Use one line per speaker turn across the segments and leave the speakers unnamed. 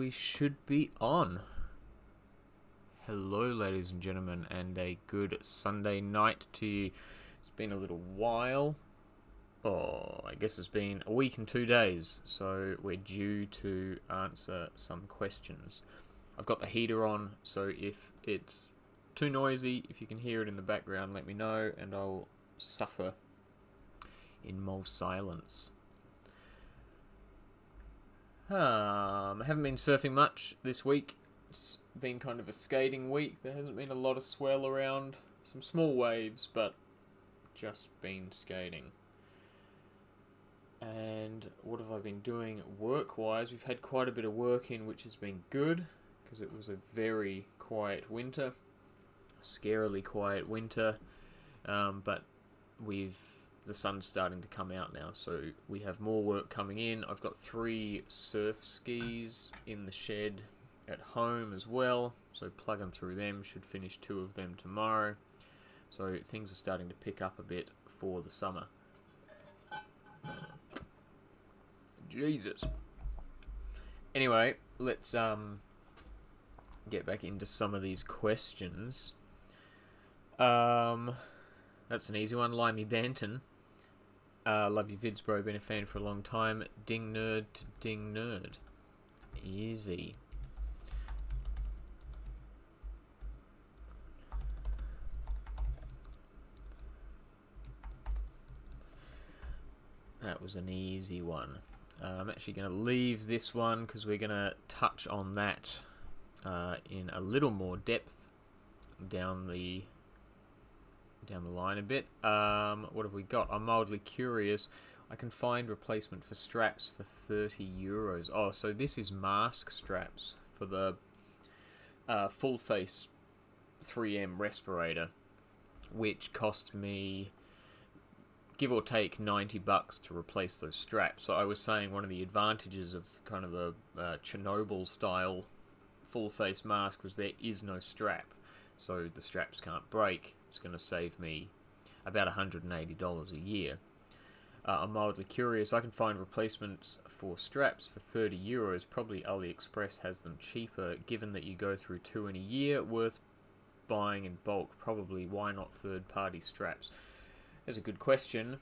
we should be on. Hello, ladies and gentlemen, and a good Sunday night to you. It's been a little while. I guess it's been a week and 2 days, so we're due to answer some questions. I've got the heater on, so if it's too noisy, if you can hear it in the background, let me know, and I'll suffer in more silence. I haven't been surfing much this week. It's been kind of a skating week. There hasn't been a lot of swell around. Some small waves, but just been skating. And what have I been doing work-wise? We've had quite a bit of work in, which has been good, because it was a very quiet winter. Scarily quiet winter. But the sun's starting to come out now, so we have more work coming in. I've got 3 surf skis in the shed at home as well, so plugging through them. Should finish 2 of them tomorrow, so things are starting to pick up a bit for the summer. Jesus. Anyway, let's get back into some of these questions. That's an easy one. Limey Banton. Love your vids, bro. Been a fan for a long time. Ding nerd to ding nerd. Easy. That was an easy one. I'm actually going to leave this one because we're going to touch on that in a little more depth down the line a bit. What have we got? I'm mildly curious. I can find replacement for straps for €30. Oh, so this is mask straps for the full face 3M respirator, which cost me, give or take, $90 to replace those straps. So I was saying one of the advantages of kind of the Chernobyl style full face mask was there is no strap, so the straps can't break. It's going to save me about $180 a year. I'm mildly curious. I can find replacements for straps for €30. Probably AliExpress has them cheaper. Given that you go through 2 in a year, worth buying in bulk. Probably. Why not third-party straps? There's a good question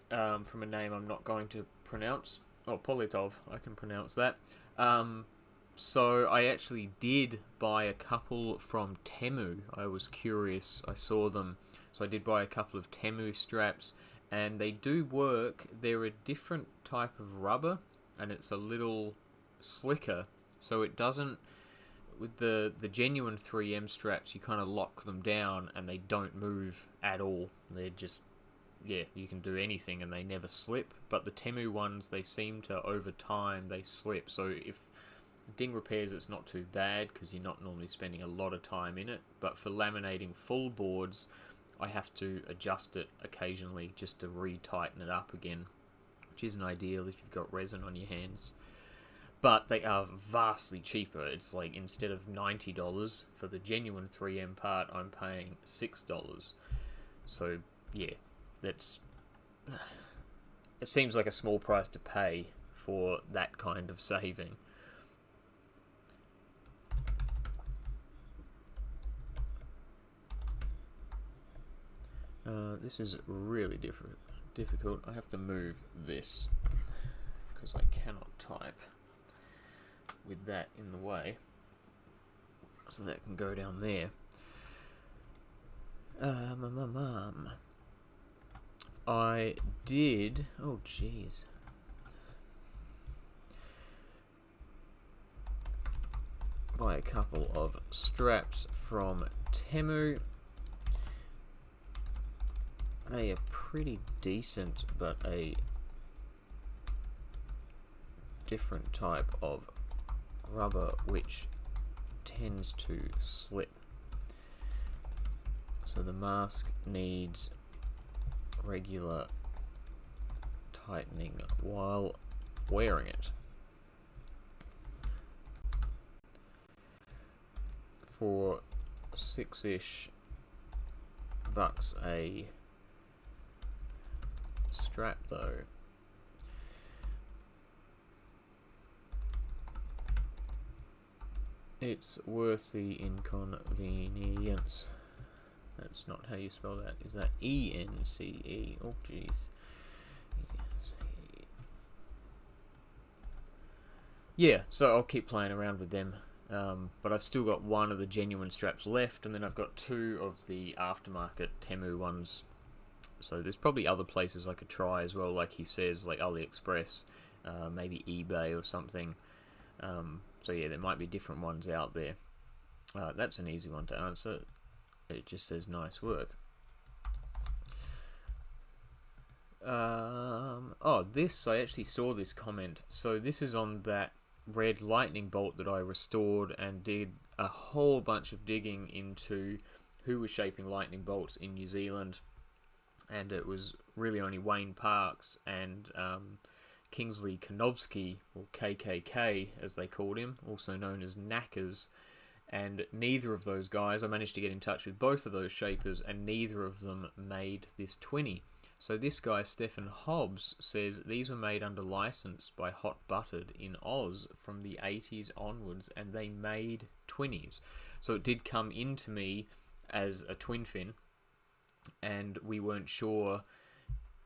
from a name I'm not going to pronounce. Oh, Politov. I can pronounce that. So I actually did buy a couple from Temu. I was curious. I saw them. So I did buy a couple of Temu straps, and they do work. They're a different type of rubber, and it's a little slicker. So it doesn't... With the genuine 3M straps, you kind of lock them down, and they don't move at all. They're just... yeah, you can do anything, and they never slip. But the Temu ones, they seem to, over time, they slip. So if ding repairs, it's not too bad because you're not normally spending a lot of time in it, but for laminating full boards I have to adjust it occasionally just to re-tighten it up again, which isn't ideal if you've got resin on your hands. But they are vastly cheaper. It's like instead of $90 for the genuine 3M part, I'm paying $6. So yeah, it seems like a small price to pay for that kind of saving. This is really difficult. I have to move this because I cannot type with that in the way. So that can go down there. I did... oh, jeez. Buy a couple of straps from Temu. They are pretty decent, but a different type of rubber which tends to slip. So the mask needs regular tightening while wearing it. For $6-ish a strap though. It's worth the inconvenience. That's not how you spell that. Is that E-N-C-E? Oh, jeez. Yeah, so I'll keep playing around with them. But I've still got one of the genuine straps left, and then I've got two of the aftermarket Temu ones. So there's probably other places I could try as well, like he says, like AliExpress, maybe eBay or something. So yeah, there might be different ones out there. That's an easy one to answer. It just says nice work. Oh, this, I actually saw this comment. So this is on that red lightning bolt that I restored and did a whole bunch of digging into who was shaping lightning bolts in New Zealand. And it was really only Wayne Parkes and Kingsley Konofsky, or KKK as they called him, also known as Knackers. And neither of those guys, I managed to get in touch with both of those shapers, and neither of them made this 20. So this guy, Stephen Hobbs, says these were made under license by Hot Buttered in Oz from the 80s onwards, and they made 20s. So it did come into me as a twin fin, and we weren't sure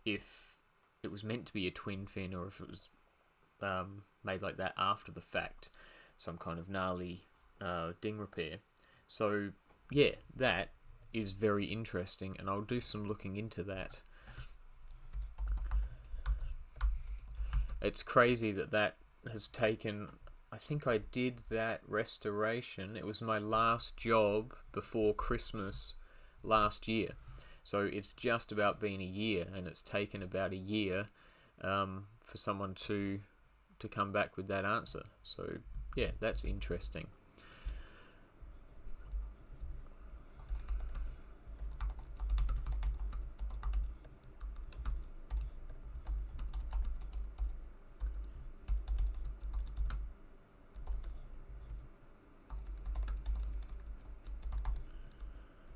if it was meant to be a twin fin or if it was made like that after the fact, some kind of gnarly ding repair. So yeah, that is very interesting, and I'll do some looking into that. It's crazy that that has taken, I think I did that restoration, it was my last job before Christmas last year. So it's just about been a year, and it's taken about a year for someone to come back with that answer. So yeah, that's interesting.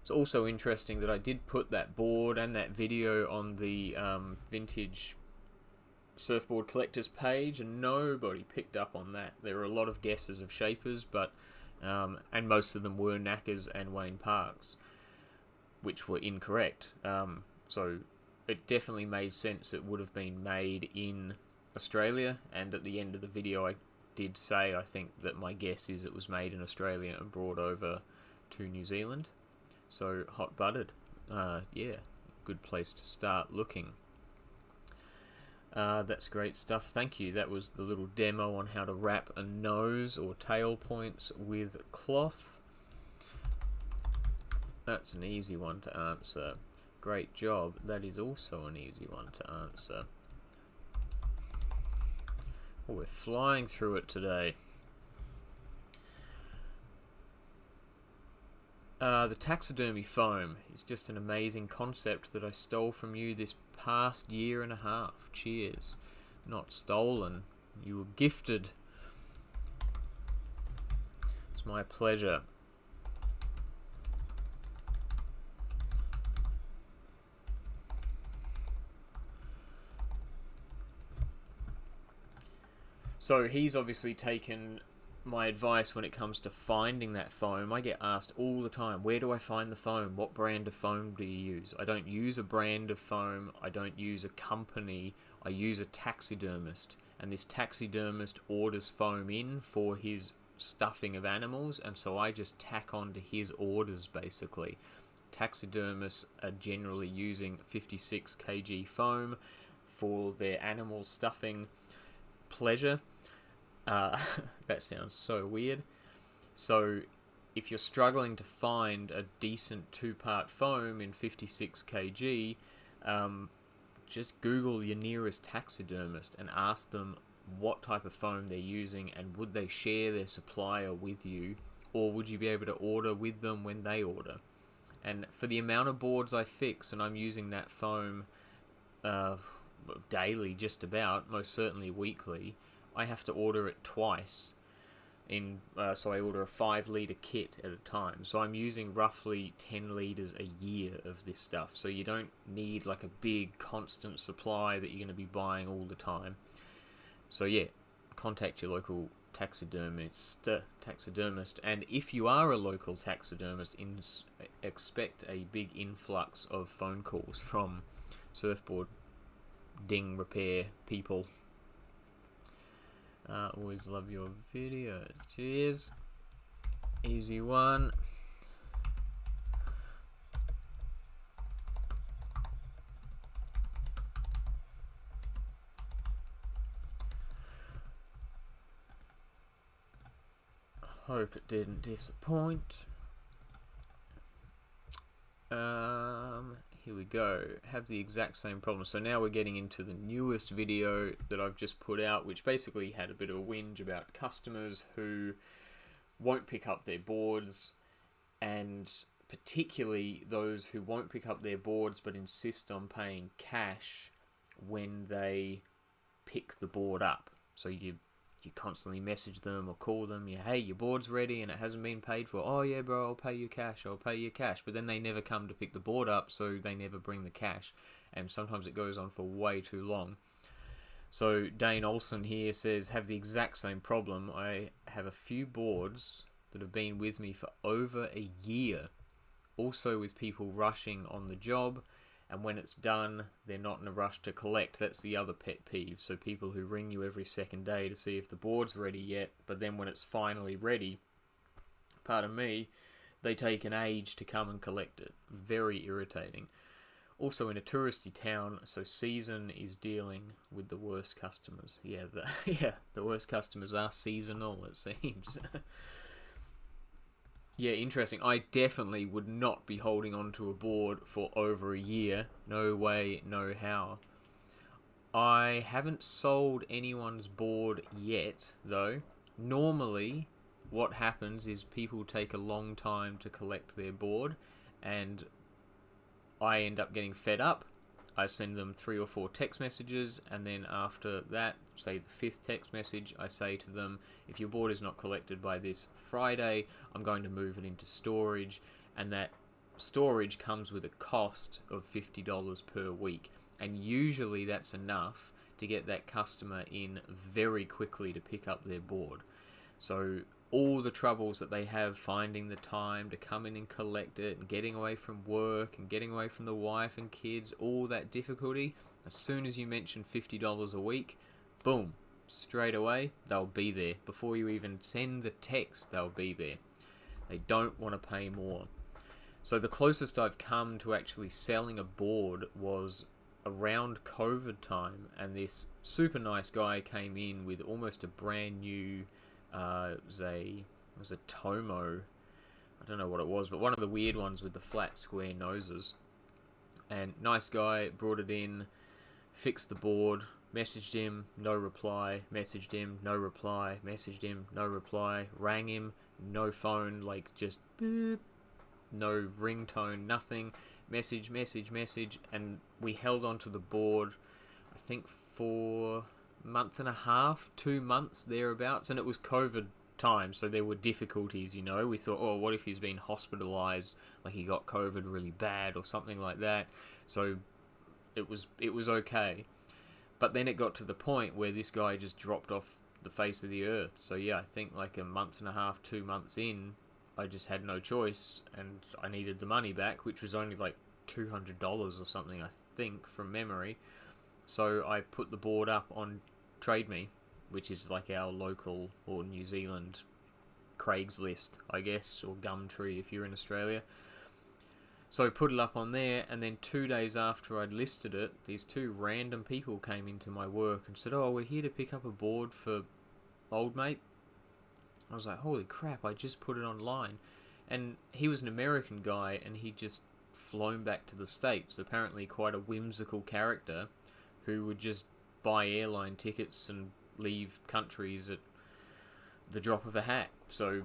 It's also interesting that I did put that board and that video on the vintage surfboard collectors page, and nobody picked up on that. There were a lot of guesses of shapers, but and most of them were Knackers and Wayne Parkes, which were incorrect. So it definitely made sense it would have been made in Australia, and at the end of the video I did say I think that my guess is it was made in Australia and brought over to New Zealand. So Hot Buttered, yeah, good place to start looking. That's great stuff, thank you. That was the little demo on how to wrap a nose or tail points with cloth. That's an easy one to answer. Great job. That is also an easy one to answer. Oh, we're flying through it today. The taxidermy foam is just an amazing concept that I stole from you this past year and a half. Cheers. Not stolen. You were gifted. It's my pleasure. So he's obviously taken my advice when it comes to finding that foam. I get asked all the time, where do I find the foam? What brand of foam do you use? I don't use a brand of foam. I don't use a company. I use a taxidermist. And this taxidermist orders foam in for his stuffing of animals, and so I just tack on to his orders basically. Taxidermists are generally using 56 kg foam for their animal stuffing pleasure. That sounds so weird. So if you're struggling to find a decent two-part foam in 56 kg, just Google your nearest taxidermist and ask them what type of foam they're using, and would they share their supplier with you, or would you be able to order with them when they order. And for the amount of boards I fix, and I'm using that foam daily just about, most certainly weekly, I have to order it twice. So I order a 5-litre kit at a time. So I'm using roughly 10 litres a year of this stuff. So you don't need like a big constant supply that you're going to be buying all the time. So yeah, contact your local taxidermist, and if you are a local taxidermist, expect a big influx of phone calls from surfboard ding repair people. Always love your videos. Cheers. Easy one. Hope it didn't disappoint. Here we go. Have the exact same problem. So now we're getting into the newest video that I've just put out, which basically had a bit of a whinge about customers who won't pick up their boards, and particularly those who won't pick up their boards but insist on paying cash when they pick the board up. So you constantly message them or call them, hey, your board's ready and it hasn't been paid for. Oh yeah, bro, I'll pay you cash. But then they never come to pick the board up, so they never bring the cash. And sometimes it goes on for way too long. So Dane Olson here says, have the exact same problem. I have a few boards that have been with me for over a year. Also with people rushing on the job, and when it's done, they're not in a rush to collect. That's the other pet peeve. So people who ring you every second day to see if the board's ready yet, but then when it's finally ready, pardon me, they take an age to come and collect it. Very irritating. Also in a touristy town, so season is dealing with the worst customers. Yeah, the worst customers are seasonal, it seems. Yeah, interesting. I definitely would not be holding on to a board for over a year. No way, no how. I haven't sold anyone's board yet, though. Normally, what happens is people take a long time to collect their board, and I end up getting fed up. I send them 3 or 4 text messages, and then after that, say the 5th text message, I say to them, if your board is not collected by this Friday, I'm going to move it into storage, and that storage comes with a cost of $50 per week, and usually that's enough to get that customer in very quickly to pick up their board. So all the troubles that they have finding the time to come in and collect it, and getting away from work and getting away from the wife and kids, all that difficulty, as soon as you mention $50 a week, boom, straight away they'll be there. Before you even send the text, they'll be there. They don't want to pay more. So the closest I've come to actually selling a board was around COVID time, and this super nice guy came in with almost a brand new it was a Tomo. I don't know what it was, but one of the weird ones with the flat square noses. And nice guy, brought it in, fixed the board, messaged him, no reply, messaged him, no reply, messaged him, no reply, rang him, no phone, like just boop, no ringtone, nothing, message, and we held onto the board, I think for month and a half, 2 months thereabouts, and it was COVID time, so there were difficulties, we thought, oh, what if he's been hospitalized, like he got COVID really bad or something like that. So it was okay, but then it got to the point where this guy just dropped off the face of the earth. So yeah, I think like a month and a half, 2 months in, I just had no choice, and I needed the money back, which was only like $200 or something, I think, from memory. So I put the board up on Trade Me, which is like our local, or New Zealand, Craigslist, I guess, or Gumtree if you're in Australia. So I put it up on there, and then 2 days after I'd listed it, these 2 random people came into my work and said, oh, we're here to pick up a board for old mate. I was like, holy crap, I just put it online. And he was an American guy, and he'd just flown back to the States, apparently quite a whimsical character, who would just buy airline tickets and leave countries at the drop of a hat. So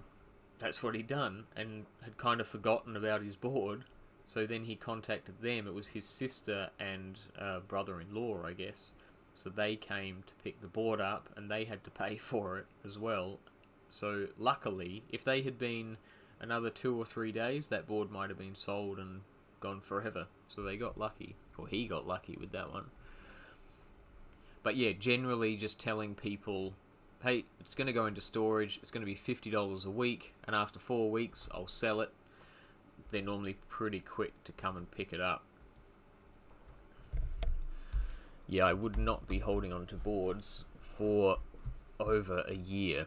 that's what he'd done, and had kind of forgotten about his board. So then he contacted them. It was his sister and brother-in-law, I guess. So they came to pick the board up, and they had to pay for it as well. So luckily, if they had been another 2 or 3 days, that board might have been sold and gone forever. So they got lucky, or he got lucky with that one. But yeah, generally just telling people hey, it's going to go into storage, it's going to be $50 a week, and after 4 weeks I'll sell it. They're normally pretty quick to come and pick it up. Yeah, I would not be holding on to boards for over a year.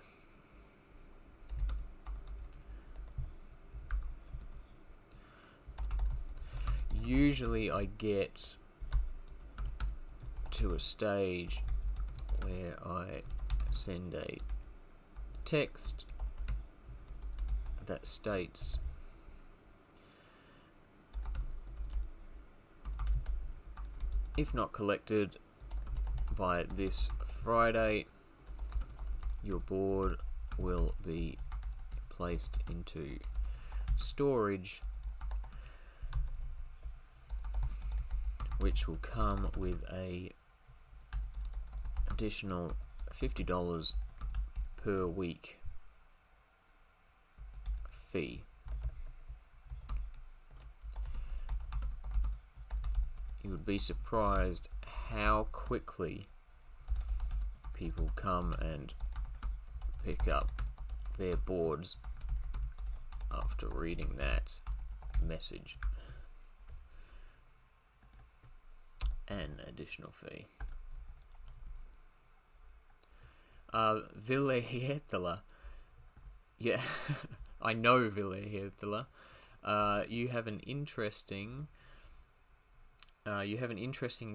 Usually I get to a stage where I send a text that states if not collected by this Friday, your board will be placed into storage, which will come with a additional $50 per week fee. You would be surprised how quickly people come and pick up their boards after reading that message. An additional fee. Ville Hietala. Yeah, I know Ville Hietala. You have an interesting,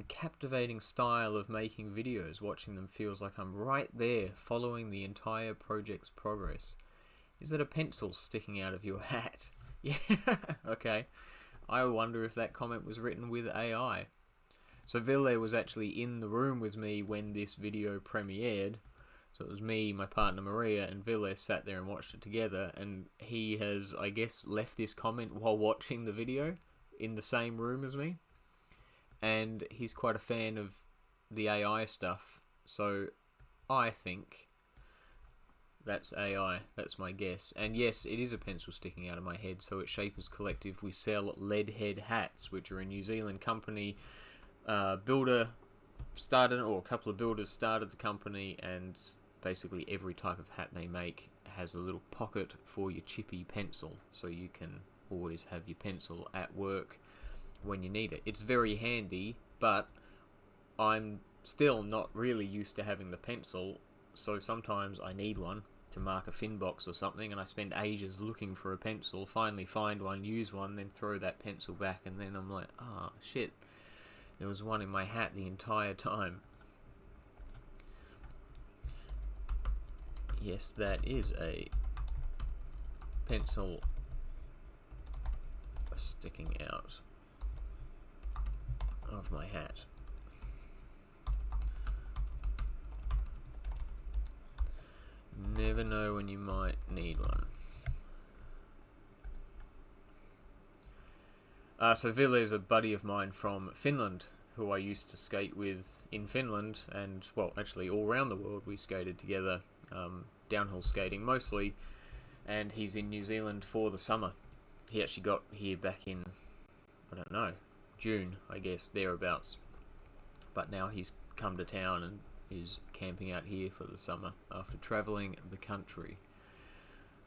captivating style of making videos. Watching them feels like I'm right there, following the entire project's progress. Is that a pencil sticking out of your hat? Yeah, okay. I wonder if that comment was written with AI. So Ville was actually in the room with me when this video premiered. So it was me, my partner Maria, and Ville sat there and watched it together. And he has, I guess, left this comment while watching the video in the same room as me. And he's quite a fan of the AI stuff. So I think that's AI. That's my guess. And yes, it is a pencil sticking out of my head. So at Shapers Collective, we sell lead head hats, which are a New Zealand company. Builder started, or a couple of builders started the company, and basically every type of hat they make has a little pocket for your chippy pencil, so you can always have your pencil at work when you need it. It's very handy, but I'm still not really used to having the pencil, so sometimes I need one to mark a fin box or something, and I spend ages looking for a pencil, finally find one, use one, then throw that pencil back, and then I'm like, ah, shit. There was one in my hat the entire time. Yes, that is a pencil sticking out of my hat. Never know when you might need one. So Ville is a buddy of mine from Finland, who I used to skate with in Finland, and, well, actually all around the world we skated together, downhill skating mostly, and he's in New Zealand for the summer. He actually got here back in, I don't know, June, I guess, thereabouts. But now he's come to town and is camping out here for the summer after travelling the country.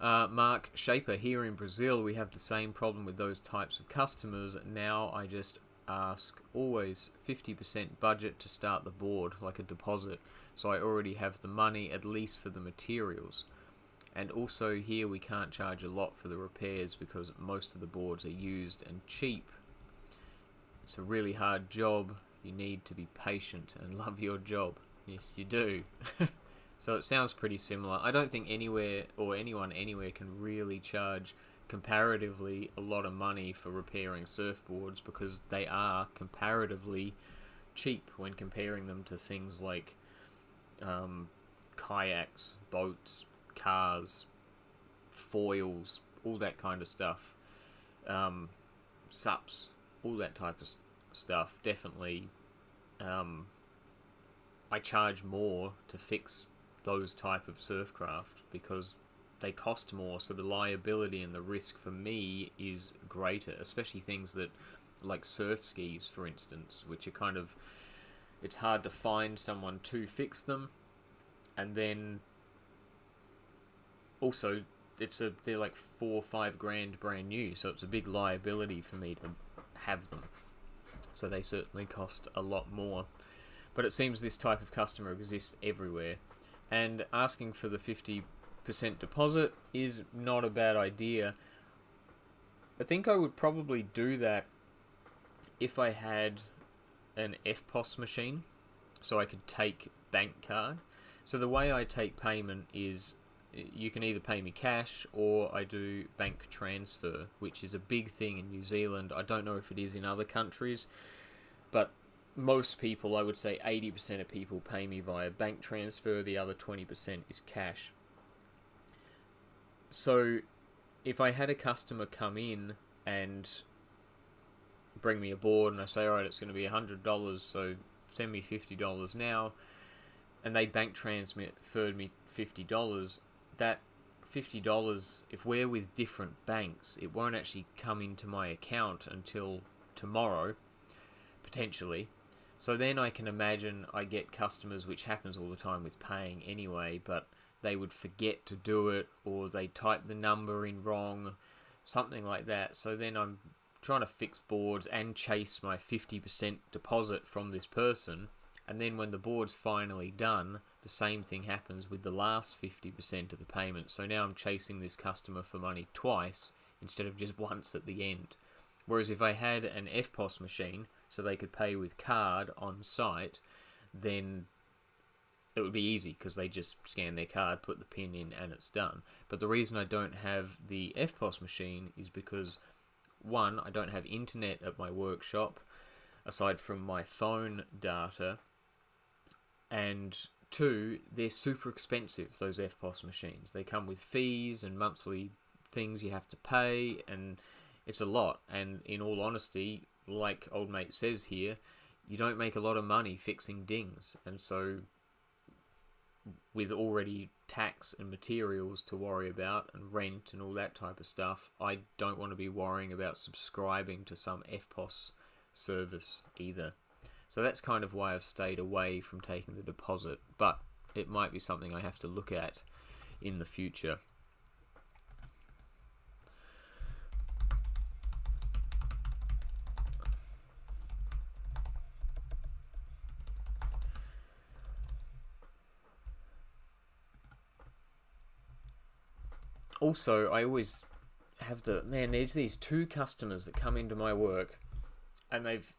Mark Shaper, here in Brazil we have the same problem with those types of customers. Now I just ask always 50% budget to start the board, like a deposit, so I already have the money at least for the materials. And also here we can't charge a lot for the repairs because most of the boards are used and cheap. It's a really hard job. You need to be patient and love your job. Yes, you do. So it sounds pretty similar. I don't think anywhere or anyone anywhere can really charge comparatively a lot of money for repairing surfboards, because they are comparatively cheap when comparing them to things like kayaks, boats, cars, foils, all that kind of stuff, SUPs, all that type of stuff. Definitely I charge more to fix those type of surfcraft because they cost more, so the liability and the risk for me is greater, especially things that like surf skis, for instance, which are kind of, it's hard to find someone to fix them, and then also they're like 4 or 5 grand brand new, so it's a big liability for me to have them. So they certainly cost a lot more. But it seems this type of customer exists everywhere, and asking for the 50% deposit is not a bad idea. I think I would probably do that if I had an EFTPOS machine, so I could take bank card. So the way I take payment is you can either pay me cash or I do bank transfer, which is a big thing in New Zealand. I don't know if it is in other countries, but most people, I would say 80% of people, pay me via bank transfer. The other 20% is cash. So if I had a customer come in and bring me a board and I say, alright, it's going to be $100, so send me $50 now, and they bank transferred me $50, that $50, if we're with different banks, it won't actually come into my account until tomorrow, potentially. So then I can imagine I get customers, which happens all the time with paying anyway, but they would forget to do it, or they type the number in wrong, something like that. So then I'm trying to fix boards and chase my 50% deposit from this person, and then when the board's finally done, the same thing happens with the last 50% of the payment. So now I'm chasing this customer for money twice instead of just once at the end. Whereas if I had an EFTPOS machine, so they could pay with card on site, then it would be easy because they just scan their card, put the PIN in, and it's done. But the reason I don't have the EFTPOS machine is because, one, I don't have internet at my workshop, aside from my phone data, and two, they're super expensive, those EFTPOS machines. They come with fees and monthly things you have to pay, and it's a lot. And in all honesty, like old mate says here, you don't make a lot of money fixing dings, and so with already tax and materials to worry about and rent and all that type of stuff, I don't want to be worrying about subscribing to some EFTPOS service either. So that's kind of why I've stayed away from taking the deposit, but it might be something I have to look at in the future. Also, I always have there's these two customers that come into my work, and they've,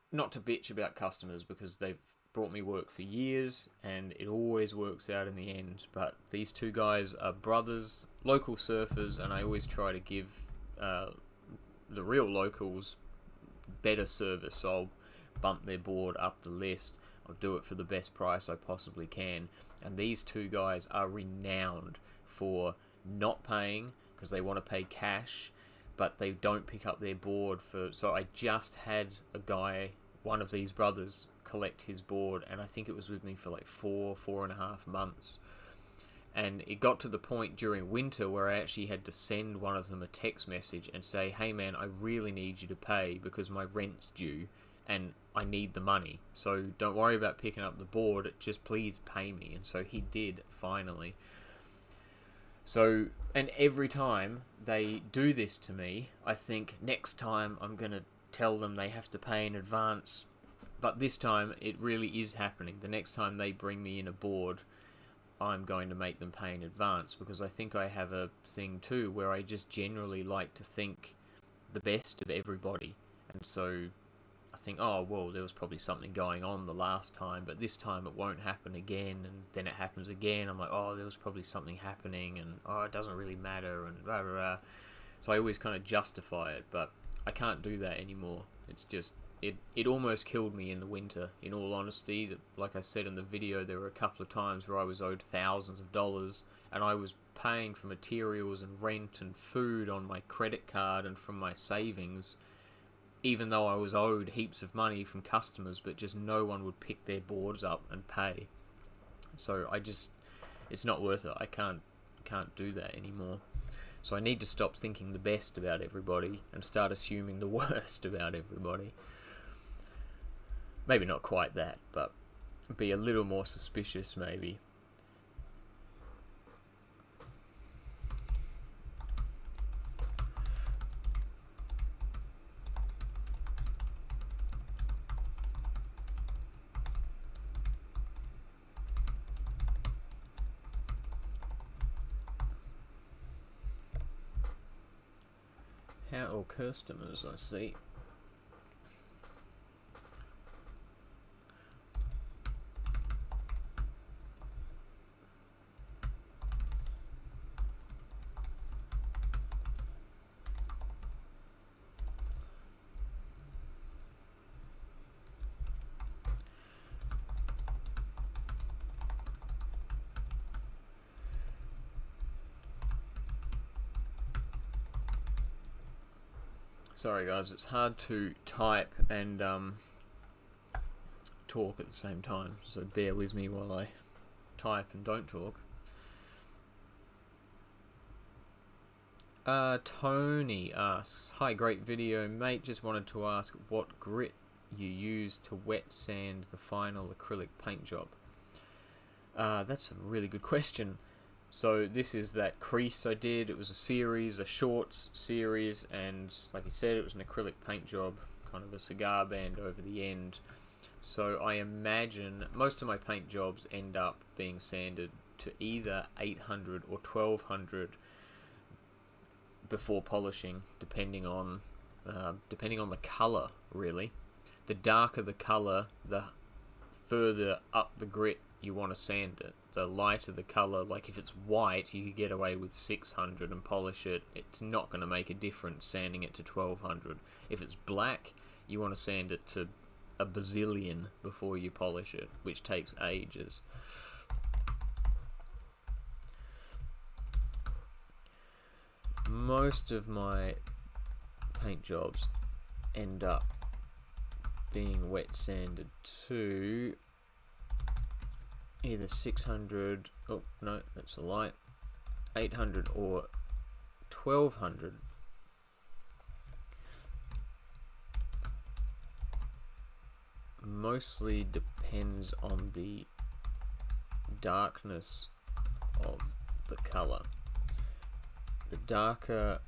not to bitch about customers because they've brought me work for years and it always works out in the end, but these two guys are brothers, local surfers, and I always try to give the real locals better service. So I'll bump their board up the list, I'll do it for the best price I possibly can, and these two guys are renowned for not paying because they want to pay cash, but they don't pick up their board for. So I just had a guy, one of these brothers, collect his board, and I think it was with me for like 4.5 months, and it got to the point during winter where I actually had to send one of them a text message and say, hey man, I really need you to pay because my rent's due and I need the money, so don't worry about picking up the board, just please pay me. And so he did finally. So, and every time they do this to me, I think next time I'm going to tell them they have to pay in advance. But this time it really is happening. The next time they bring me in a board, I'm going to make them pay in advance, because I think I have a thing too where I just generally like to think the best of everybody. And so I think, oh, well, there was probably something going on the last time, but this time it won't happen again, and then it happens again. I'm like, oh, there was probably something happening, and oh, it doesn't really matter, and blah, blah, blah. So I always kind of justify it, but I can't do that anymore. It's just, it almost killed me in the winter, in all honesty. Like I said in the video, there were a couple of times where I was owed thousands of dollars, and I was paying for materials and rent and food on my credit card and from my savings, even though I was owed heaps of money from customers, but just no one would pick their boards up and pay. So it's not worth it. I can't do that anymore. So I need to stop thinking the best about everybody and start assuming the worst about everybody. Maybe not quite that, but be a little more suspicious maybe. How or customers, I see. Sorry guys, it's hard to type and talk at the same time, so bear with me while I type and don't talk. Tony asks, hi, great video mate, just wanted to ask what grit you use to wet sand the final acrylic paint job. That's a really good question. So this is that crease I did. It was a series, a shorts series, and like you said, it was an acrylic paint job, kind of a cigar band over the end. So I imagine most of my paint jobs end up being sanded to either 800 or 1200 before polishing, depending on the color, really. The darker the color, the further up the grit you want to sand it. The lighter the color, like if it's white, you could get away with 600 and polish it. It's not going to make a difference sanding it to 1200. If it's black, you want to sand it to a bazillion before you polish it, which takes ages. Most of my paint jobs end up being wet sanded to either 600, oh no, that's a lie, 800 or 1200. Mostly depends on the darkness of the color. The darker,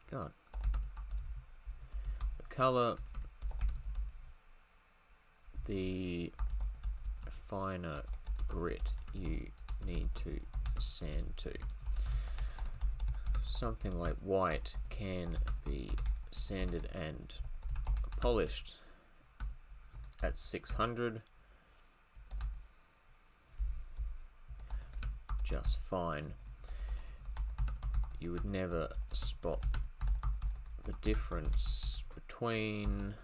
God, the color, the finer grit you need to sand to. Something like white can be sanded and polished at 600 just fine. You would never spot the difference between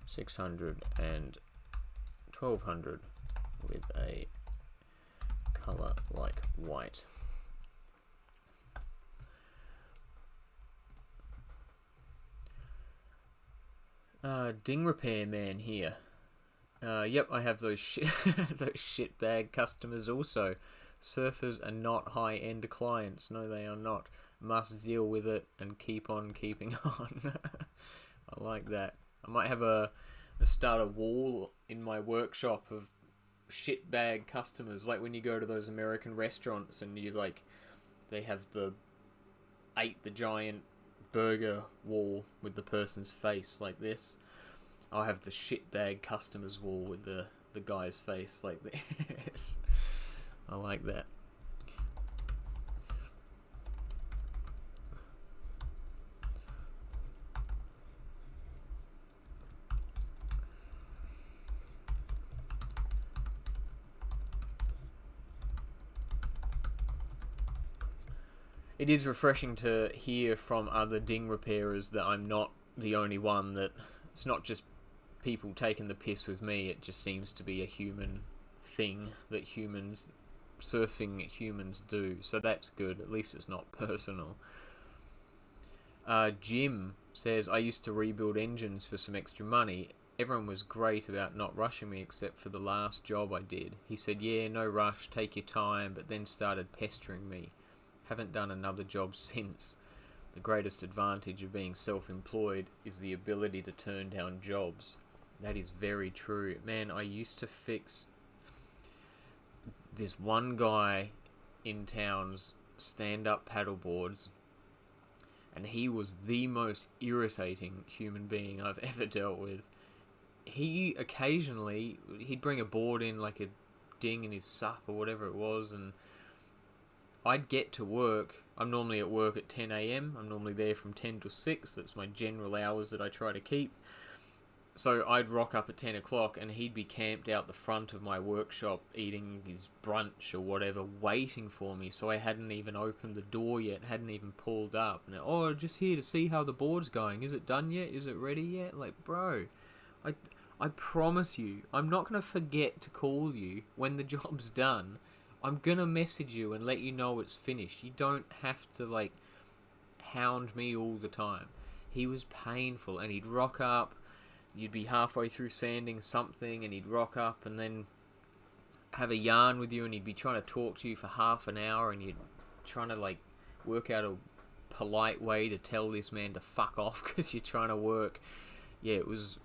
600 and 1200 with a color like white. Ding Repair Man here. Yep, I have those those shitbag customers also. Surfers are not high-end clients. No, they are not. Must deal with it and keep on keeping on. I like that. I might have start a wall in my workshop of shitbag customers, like when you go to those American restaurants and you they have the giant burger wall with the person's face like this. I'll have the shitbag customers wall with the guy's face like this. I like that. It is refreshing to hear from other ding repairers that I'm not the only one, that it's not just people taking the piss with me. It just seems to be a human thing that surfing humans do, so that's good. At least it's not personal. Jim says, I used to rebuild engines for some extra money. Everyone was great about not rushing me except for the last job I did. He said, yeah, no rush, take your time, but then started pestering me. Haven't done another job since. The greatest advantage of being self-employed is the ability to turn down jobs. That is very true. Man, I used to fix this one guy in town's stand-up paddleboards, and he was the most irritating human being I've ever dealt with. He occasionally, he'd bring a board in, like a ding in his sup or whatever it was, and I'd get to work, I'm normally at work at 10 a.m. I'm normally there from 10 to 6. That's my general hours that I try to keep. So I'd rock up at 10 o'clock and he'd be camped out the front of my workshop eating his brunch or whatever, waiting for me. So I hadn't even opened the door yet, hadn't even pulled up. And, oh, just here to see how the board's going. Is it done yet? Is it ready yet? Like, bro, I promise you, I'm not going to forget to call you when the job's done. I'm going to message you and let you know it's finished. You don't have to, like, hound me all the time. He was painful, and he'd rock up. You'd be halfway through sanding something, and he'd rock up and then have a yarn with you, and he'd be trying to talk to you for half an hour, and you'd trying to, like, work out a polite way to tell this man to fuck off because you're trying to work. Yeah, it was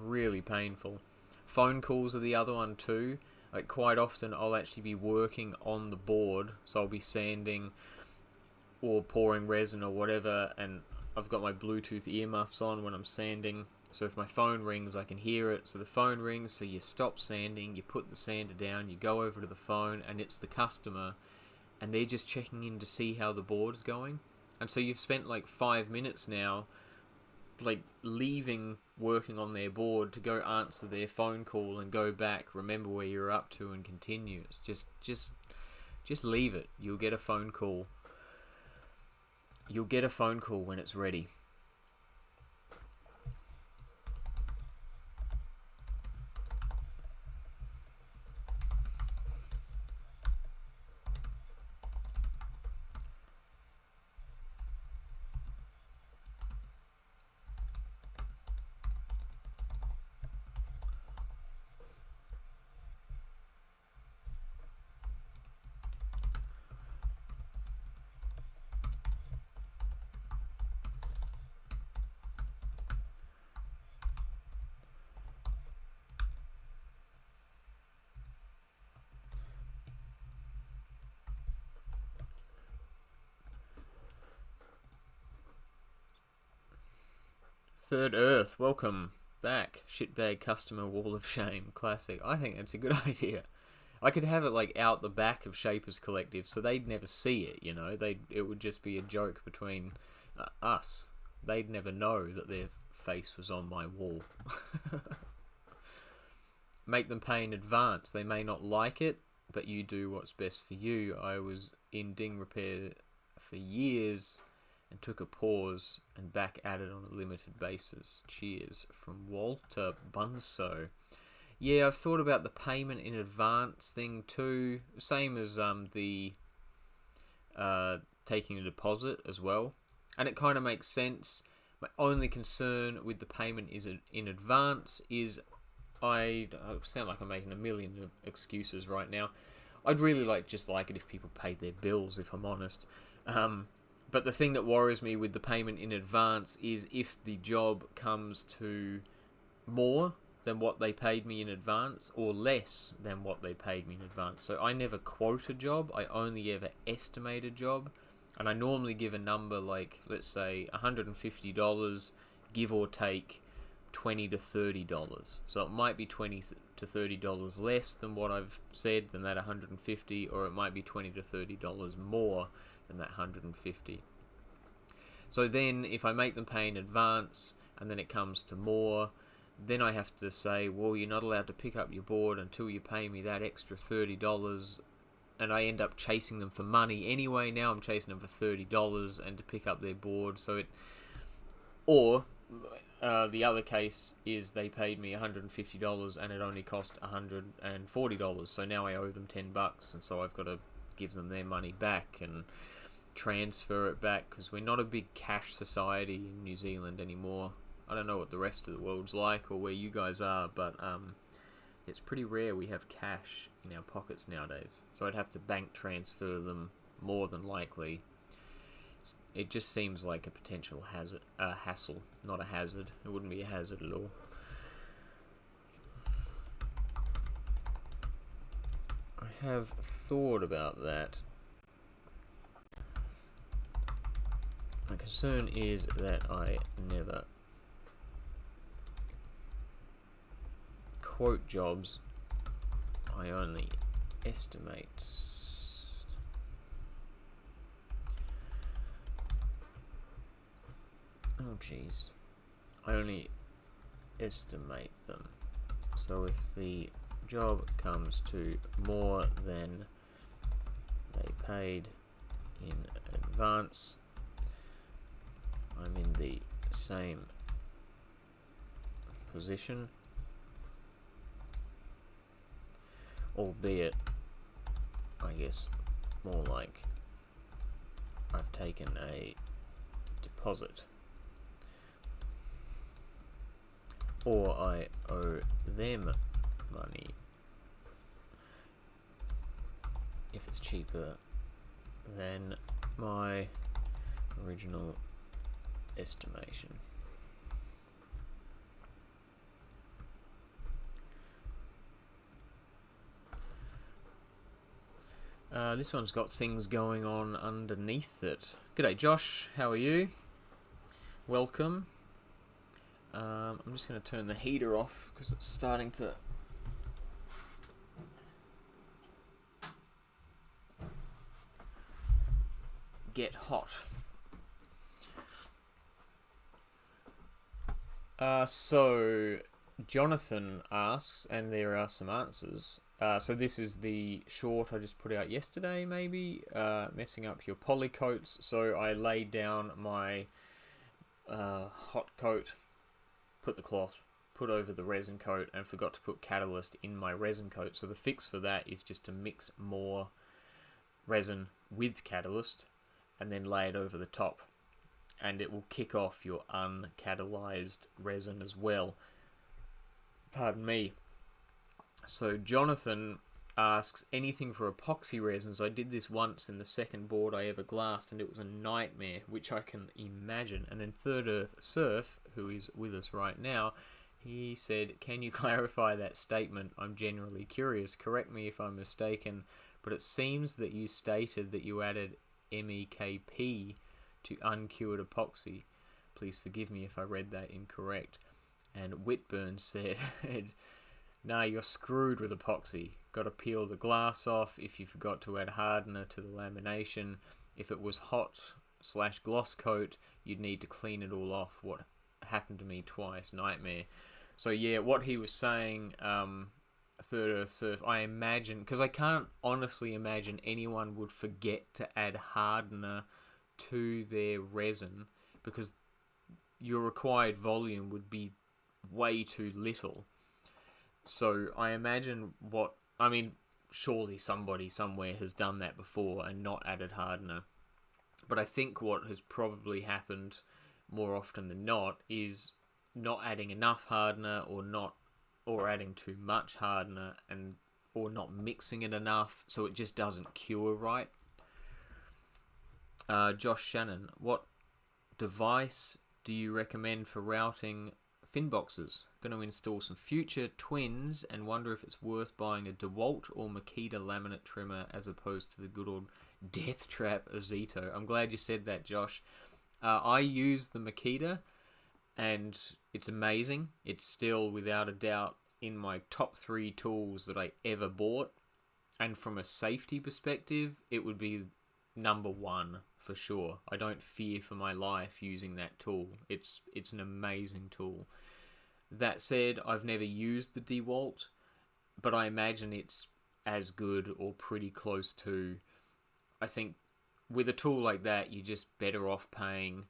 really painful. Phone calls are the other one too. Like, quite often I'll actually be working on the board, so I'll be sanding or pouring resin or whatever, and I've got my Bluetooth earmuffs on when I'm sanding, so if my phone rings I can hear it. So the phone rings, so you stop sanding, you put the sander down, you go over to the phone, and it's the customer, and they're just checking in to see how the board's going. And so you've spent like 5 minutes now, like, leaving working on their board to go answer their phone call and go back, remember where you're up to, and continue. It's just leave it. You'll get a phone call. You'll get a phone call when it's ready. Third Earth, welcome back. Shitbag customer wall of shame, classic. I think that's a good idea. I could have it like out the back of Shapers Collective, so they'd never see it. You know, it would just be a joke between us. They'd never know that their face was on my wall. Make them pay in advance. They may not like it, but you do what's best for you. I was in ding repair for years and took a pause and back at it on a limited basis. Cheers. From Walter Bunso. Yeah, I've thought about the payment in advance thing too. Same as the taking a deposit as well. And it kind of makes sense. My only concern with the payment is in advance is I sound like I'm making a million excuses right now. I'd really like it if people paid their bills, if I'm honest. But the thing that worries me with the payment in advance is if the job comes to more than what they paid me in advance or less than what they paid me in advance. So I never quote a job, I only ever estimate a job. And I normally give a number like, let's say, $150, give or take $20 to $30. So it might be $20 to $30 less than what I've said, than that $150, or it might be $20 to $30 more than that $150. So then if I make them pay in advance and then it comes to more, then I have to say, well, you're not allowed to pick up your board until you pay me that extra $30, and I end up chasing them for money anyway. Now I'm chasing them for $30 and to pick up their board. So it, or the other case is they paid me $150 and it only cost $140. So now I owe them $10, and so I've got to give them their money back and transfer it back, because we're not a big cash society in New Zealand anymore. I don't know what the rest of the world's like or where you guys are, but it's pretty rare we have cash in our pockets nowadays. So I'd have to bank transfer them more than likely. It just seems like a potential hassle, not a hazard. It wouldn't be a hazard at all. I have thought about that. My concern is that I never quote jobs, I only estimate. Oh jeez. I only estimate them. So if the job comes to more than they paid in advance, I'm in the same position, albeit, I guess, more like I've taken a deposit, or I owe them money if it's cheaper than my original estimation. This one's got things going on underneath it. G'day Josh, how are you? Welcome. I'm just going to turn the heater off because it's starting to get hot. So Jonathan asks, and there are some answers. So this is the short I just put out yesterday, maybe, messing up your poly coats. So I laid down my hot coat, put the cloth, put over the resin coat, and forgot to put catalyst in my resin coat. So the fix for that is just to mix more resin with catalyst and then lay it over the top, and it will kick off your uncatalyzed resin as well. Pardon me. So Jonathan asks, anything for epoxy resins? I did this once in the second board I ever glassed, and it was a nightmare, which I can imagine. And then Third Earth Surf, who is with us right now, he said, can you clarify that statement? I'm generally curious. Correct me if I'm mistaken, but it seems that you stated that you added MEKP to uncured epoxy. Please forgive me if I read that incorrect. And Whitburn said, nah, you're screwed with epoxy. Got to peel the glass off if you forgot to add hardener to the lamination. If it was hot/gloss coat, you'd need to clean it all off. What happened to me twice, nightmare. So yeah, what he was saying, Third Earth Surf, I imagine, because I can't honestly imagine anyone would forget to add hardener to their resin, because your required volume would be way too little. So I imagine surely somebody somewhere has done that before and not added hardener. But I think what has probably happened more often than not is not adding enough hardener, or adding too much hardener, or not mixing it enough, so it just doesn't cure right. Josh Shannon, what device do you recommend for routing fin boxes? Going to install some future twins and wonder if it's worth buying a DeWalt or Makita laminate trimmer as opposed to the good old Death Trap Azito. I'm glad you said that, Josh. I use the Makita, and it's amazing. It's still, without a doubt, in my top 3 tools that I ever bought. And from a safety perspective, it would be number 1 for sure. I don't fear for my life using that tool. It's an amazing tool. That said, I've never used the DeWalt, but I imagine it's as good or pretty close to. I think with a tool like that, you're just better off paying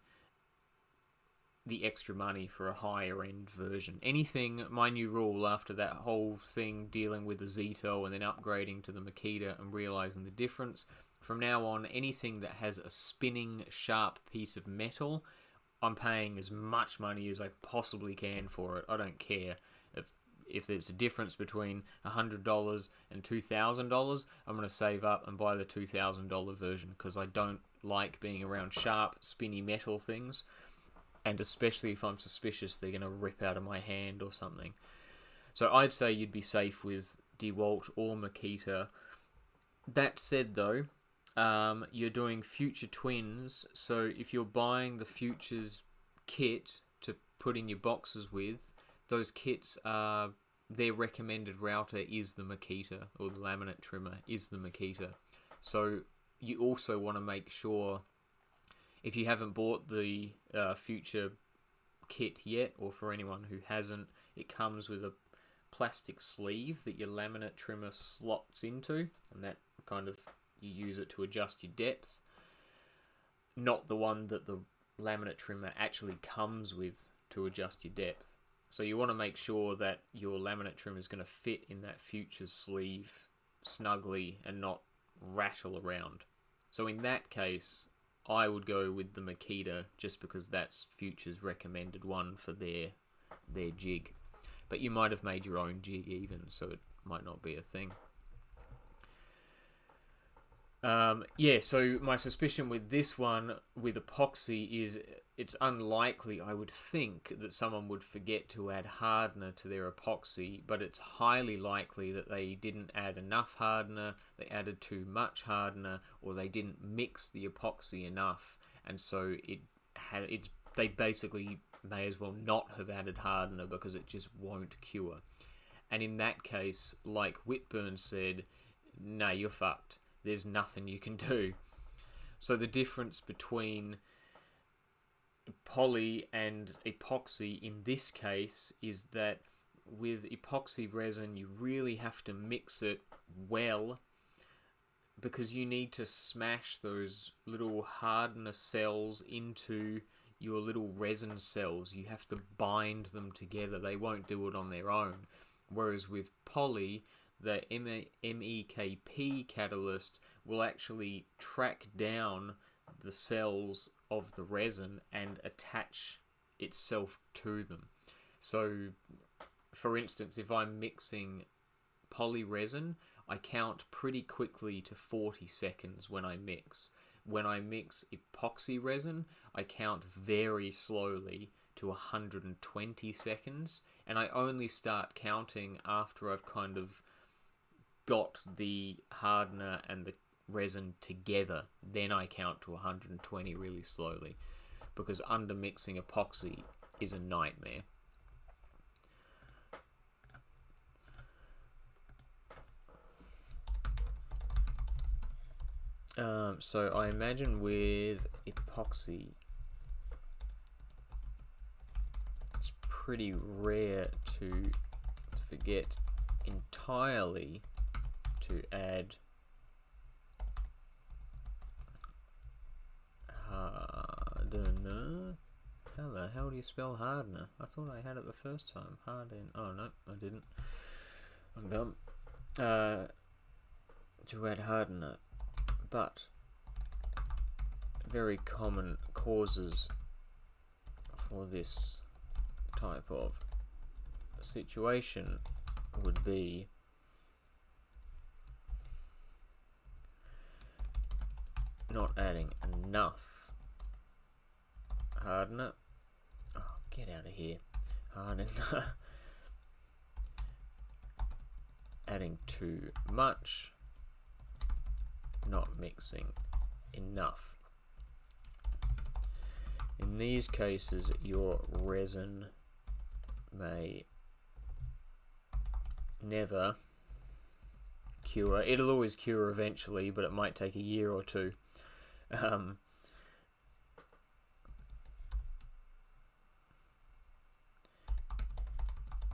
the extra money for a higher end version. Anything, my new rule after that whole thing dealing with the Zito and then upgrading to the Makita and realizing the difference, from now on, anything that has a spinning sharp piece of metal, I'm paying as much money as I possibly can for it. I don't care if there's a difference between $100 and $2,000. I'm going to save up and buy the $2,000 version, because I don't like being around sharp, spinny metal things. And especially if I'm suspicious they're going to rip out of my hand or something. So I'd say you'd be safe with DeWalt or Makita. That said though, you're doing future twins, so if you're buying the Futures kit to put in your boxes with, those kits are, their recommended router is the Makita, or the laminate trimmer is the Makita. So you also want to make sure, if you haven't bought the Future kit yet, or for anyone who hasn't, it comes with a plastic sleeve that your laminate trimmer slots into, and that kind of, you use it to adjust your depth. Not the one that the laminate trimmer actually comes with to adjust your depth. So you want to make sure that your laminate trimmer is going to fit in that Futures sleeve snugly and not rattle around. So in that case, I would go with the Makita, just because that's Futures' recommended one for their jig. But you might have made your own jig even, so it might not be a thing. Yeah, so my suspicion with this one, with epoxy, is it's unlikely, I would think, that someone would forget to add hardener to their epoxy, but it's highly likely that they didn't add enough hardener, they added too much hardener, or they didn't mix the epoxy enough, and so they basically may as well not have added hardener because it just won't cure. And in that case, like Whitburn said, nah, you're fucked. There's nothing you can do. So the difference between poly and epoxy in this case is that with epoxy resin, you really have to mix it well, because you need to smash those little hardener cells into your little resin cells. You have to bind them together. They won't do it on their own. Whereas with poly, the MEKP catalyst will actually track down the cells of the resin and attach itself to them. So, for instance, if I'm mixing poly resin, I count pretty quickly to 40 seconds when I mix. When I mix epoxy resin, I count very slowly to 120 seconds, and I only start counting after I've kind of got the hardener and the resin together. Then I count to 120 really slowly, because undermixing epoxy is a nightmare. So I imagine with epoxy, it's pretty rare to forget entirely to add hardener. How the hell do you spell hardener? I thought I had it the first time. Harden. Oh no, I didn't. I'm dumb. To add hardener, but very common causes for this type of situation would be not adding enough hardener. Oh, get out of here. Hardener. Adding too much. Not mixing enough. In these cases, your resin may never cure. It'll always cure eventually, but it might take a year or two.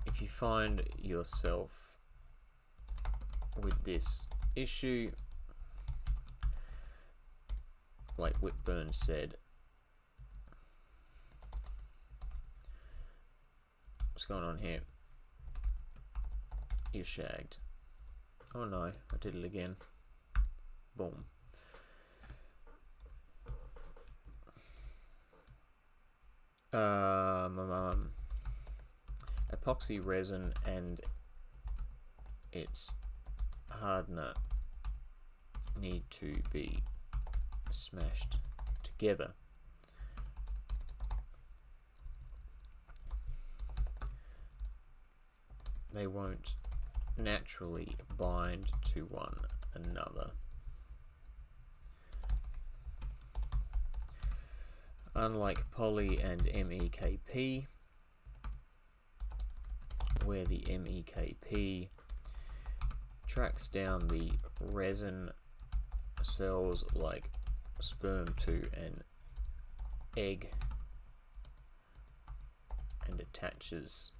If you find yourself with this issue, like Whitburn said, what's going on here? You shagged. Oh no, I did it again. Boom. Epoxy resin and its hardener need to be smashed together. They won't naturally bind to one another. Unlike poly and MEKP, where the MEKP tracks down the resin cells like sperm to an egg, and attaches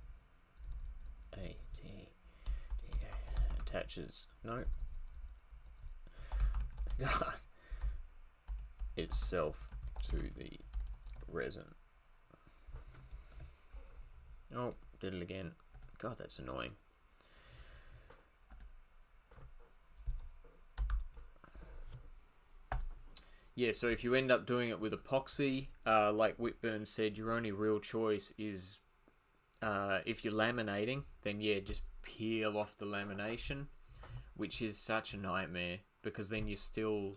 no itself to the resin. Oh, did it again. God, that's annoying. Yeah, so if you end up doing it with epoxy, like Whitburn said, your only real choice is if you're laminating, then yeah, just peel off the lamination, which is such a nightmare because then you're still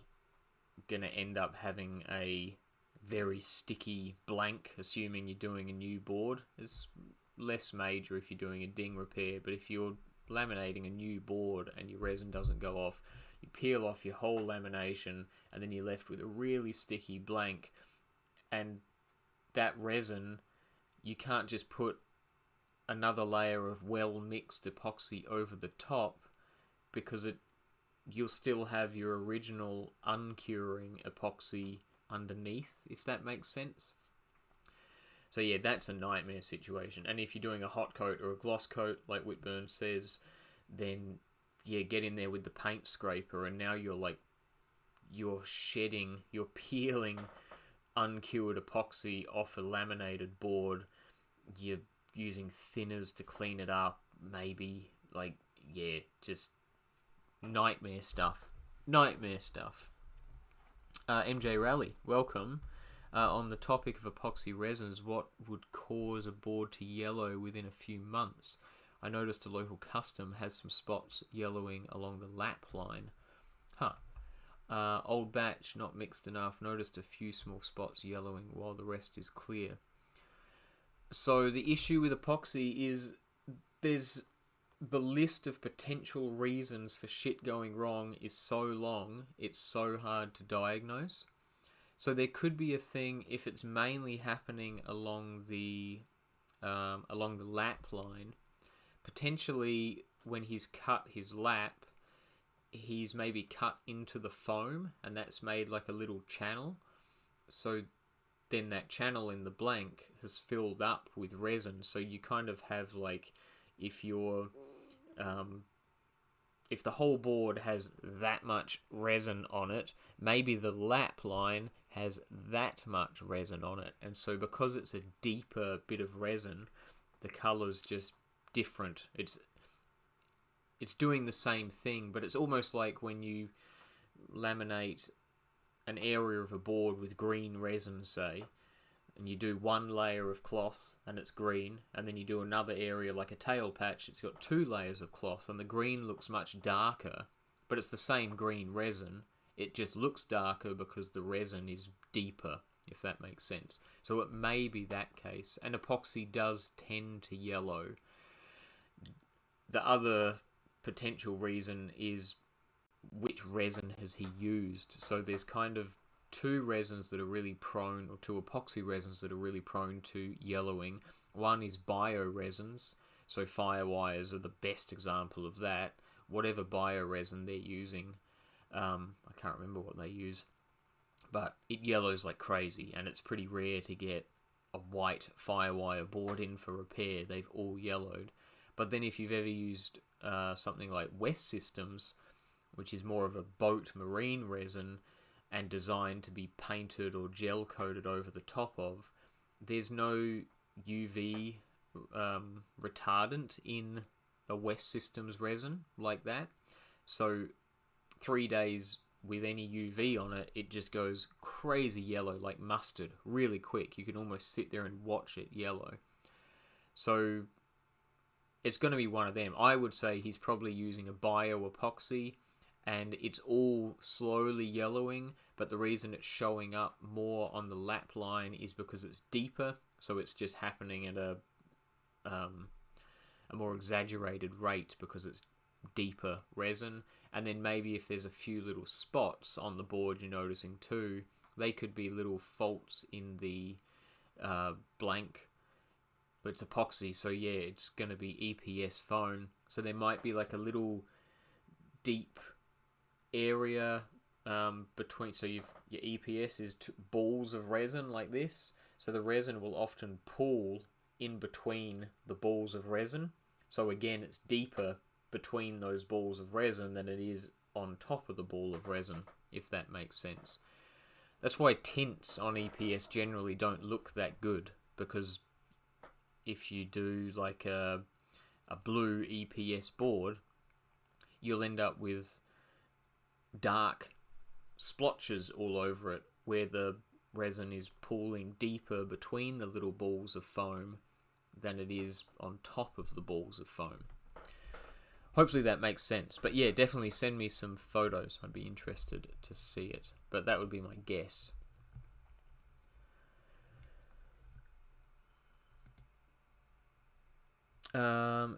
going to end up having a very sticky blank, assuming you're doing a new board. It's less major if you're doing a ding repair, but if you're laminating a new board and your resin doesn't go off, you peel off your whole lamination and then you're left with a really sticky blank, and that resin, you can't just put another layer of well mixed epoxy over the top because you'll still have your original uncuring epoxy underneath, if that makes sense. So yeah, that's a nightmare situation. And if you're doing a hot coat or a gloss coat, like Whitburn says, then yeah, get in there with the paint scraper, and now you're peeling uncured epoxy off a laminated board. You're using thinners to clean it up, maybe. Like, yeah, just nightmare stuff. MJ Rally, welcome. On the topic of epoxy resins, what would cause a board to yellow within a few months? I noticed a local custom has some spots yellowing along the lap line. Old batch, not mixed enough. Noticed a few small spots yellowing while the rest is clear. So the issue with epoxy is there's the list of potential reasons for shit going wrong is so long, it's so hard to diagnose. So there could be a thing if it's mainly happening along the lap line. Potentially, when he's cut his lap, he's maybe cut into the foam, and that's made like a little channel. So then that channel in the blank has filled up with resin. So you kind of have like, if the whole board has that much resin on it, maybe the lap line has that much resin on it. And so because it's a deeper bit of resin, the color's just different. It's doing the same thing, but it's almost like when you laminate an area of a board with green resin, say, and you do one layer of cloth and it's green, and then you do another area like a tail patch, it's got 2 layers of cloth, and the green looks much darker, but it's the same green resin. It just looks darker because the resin is deeper, if that makes sense. So it may be that case, and epoxy does tend to yellow. The other potential reason is which resin has he used. So there's kind of 2 resins that are really prone, or 2 epoxy resins that are really prone to yellowing. One is bio resins, so Firewires are the best example of that. Whatever bio resin they're using, I can't remember what they use, but it yellows like crazy, and it's pretty rare to get a white Firewire board in for repair. They've all yellowed. But then if you've ever used something like West Systems, which is more of a boat marine resin and designed to be painted or gel coated over the top of, there's no UV retardant in a West Systems resin like that. So 3 days with any UV on it, it just goes crazy yellow, like mustard, really quick. You can almost sit there and watch it yellow. So it's going to be one of them. I would say he's probably using a bio epoxy, and it's all slowly yellowing, but the reason it's showing up more on the lap line is because it's deeper, so it's just happening at a more exaggerated rate because it's deeper resin. And then maybe if there's a few little spots on the board you're noticing too, they could be little faults in the blank. But it's epoxy, so yeah, it's going to be EPS foam. So there might be like a little deep area between. So your EPS is balls of resin like this. So the resin will often pool in between the balls of resin. So again, it's deeper between those balls of resin than it is on top of the ball of resin, if that makes sense. That's why tints on EPS generally don't look that good, because if you do like a blue EPS board, you'll end up with dark splotches all over it where the resin is pooling deeper between the little balls of foam than it is on top of the balls of foam. Hopefully that makes sense. But yeah, definitely send me some photos. I'd be interested to see it. But that would be my guess.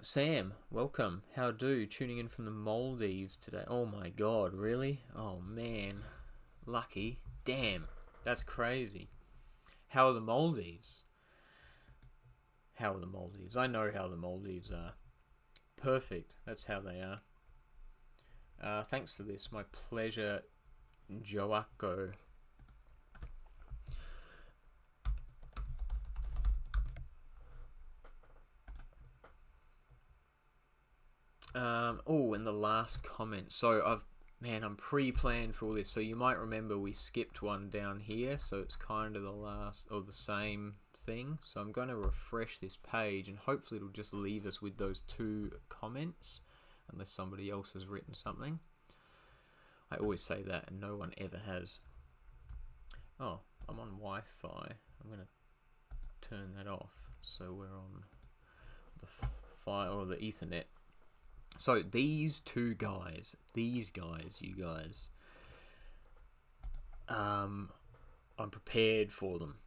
Sam, welcome. How do? Tuning in from the Maldives today. Oh my god, really? Oh man. Lucky. Damn. That's crazy. How are the Maldives? How are the Maldives? I know how the Maldives are. Perfect. That's how they are. Thanks for this. My pleasure, Joaco. Oh, and the last comment. So I'm pre-planned for all this. So you might remember we skipped one down here. So it's kind of the last, or the same thing. So I'm going to refresh this page, and hopefully it'll just leave us with those 2 comments, unless somebody else has written something. I always say that, and no one ever has. Oh, I'm on Wi-Fi. I'm going to turn that off. So we're on the the Ethernet. So these 2 guys, you guys, I'm prepared for them.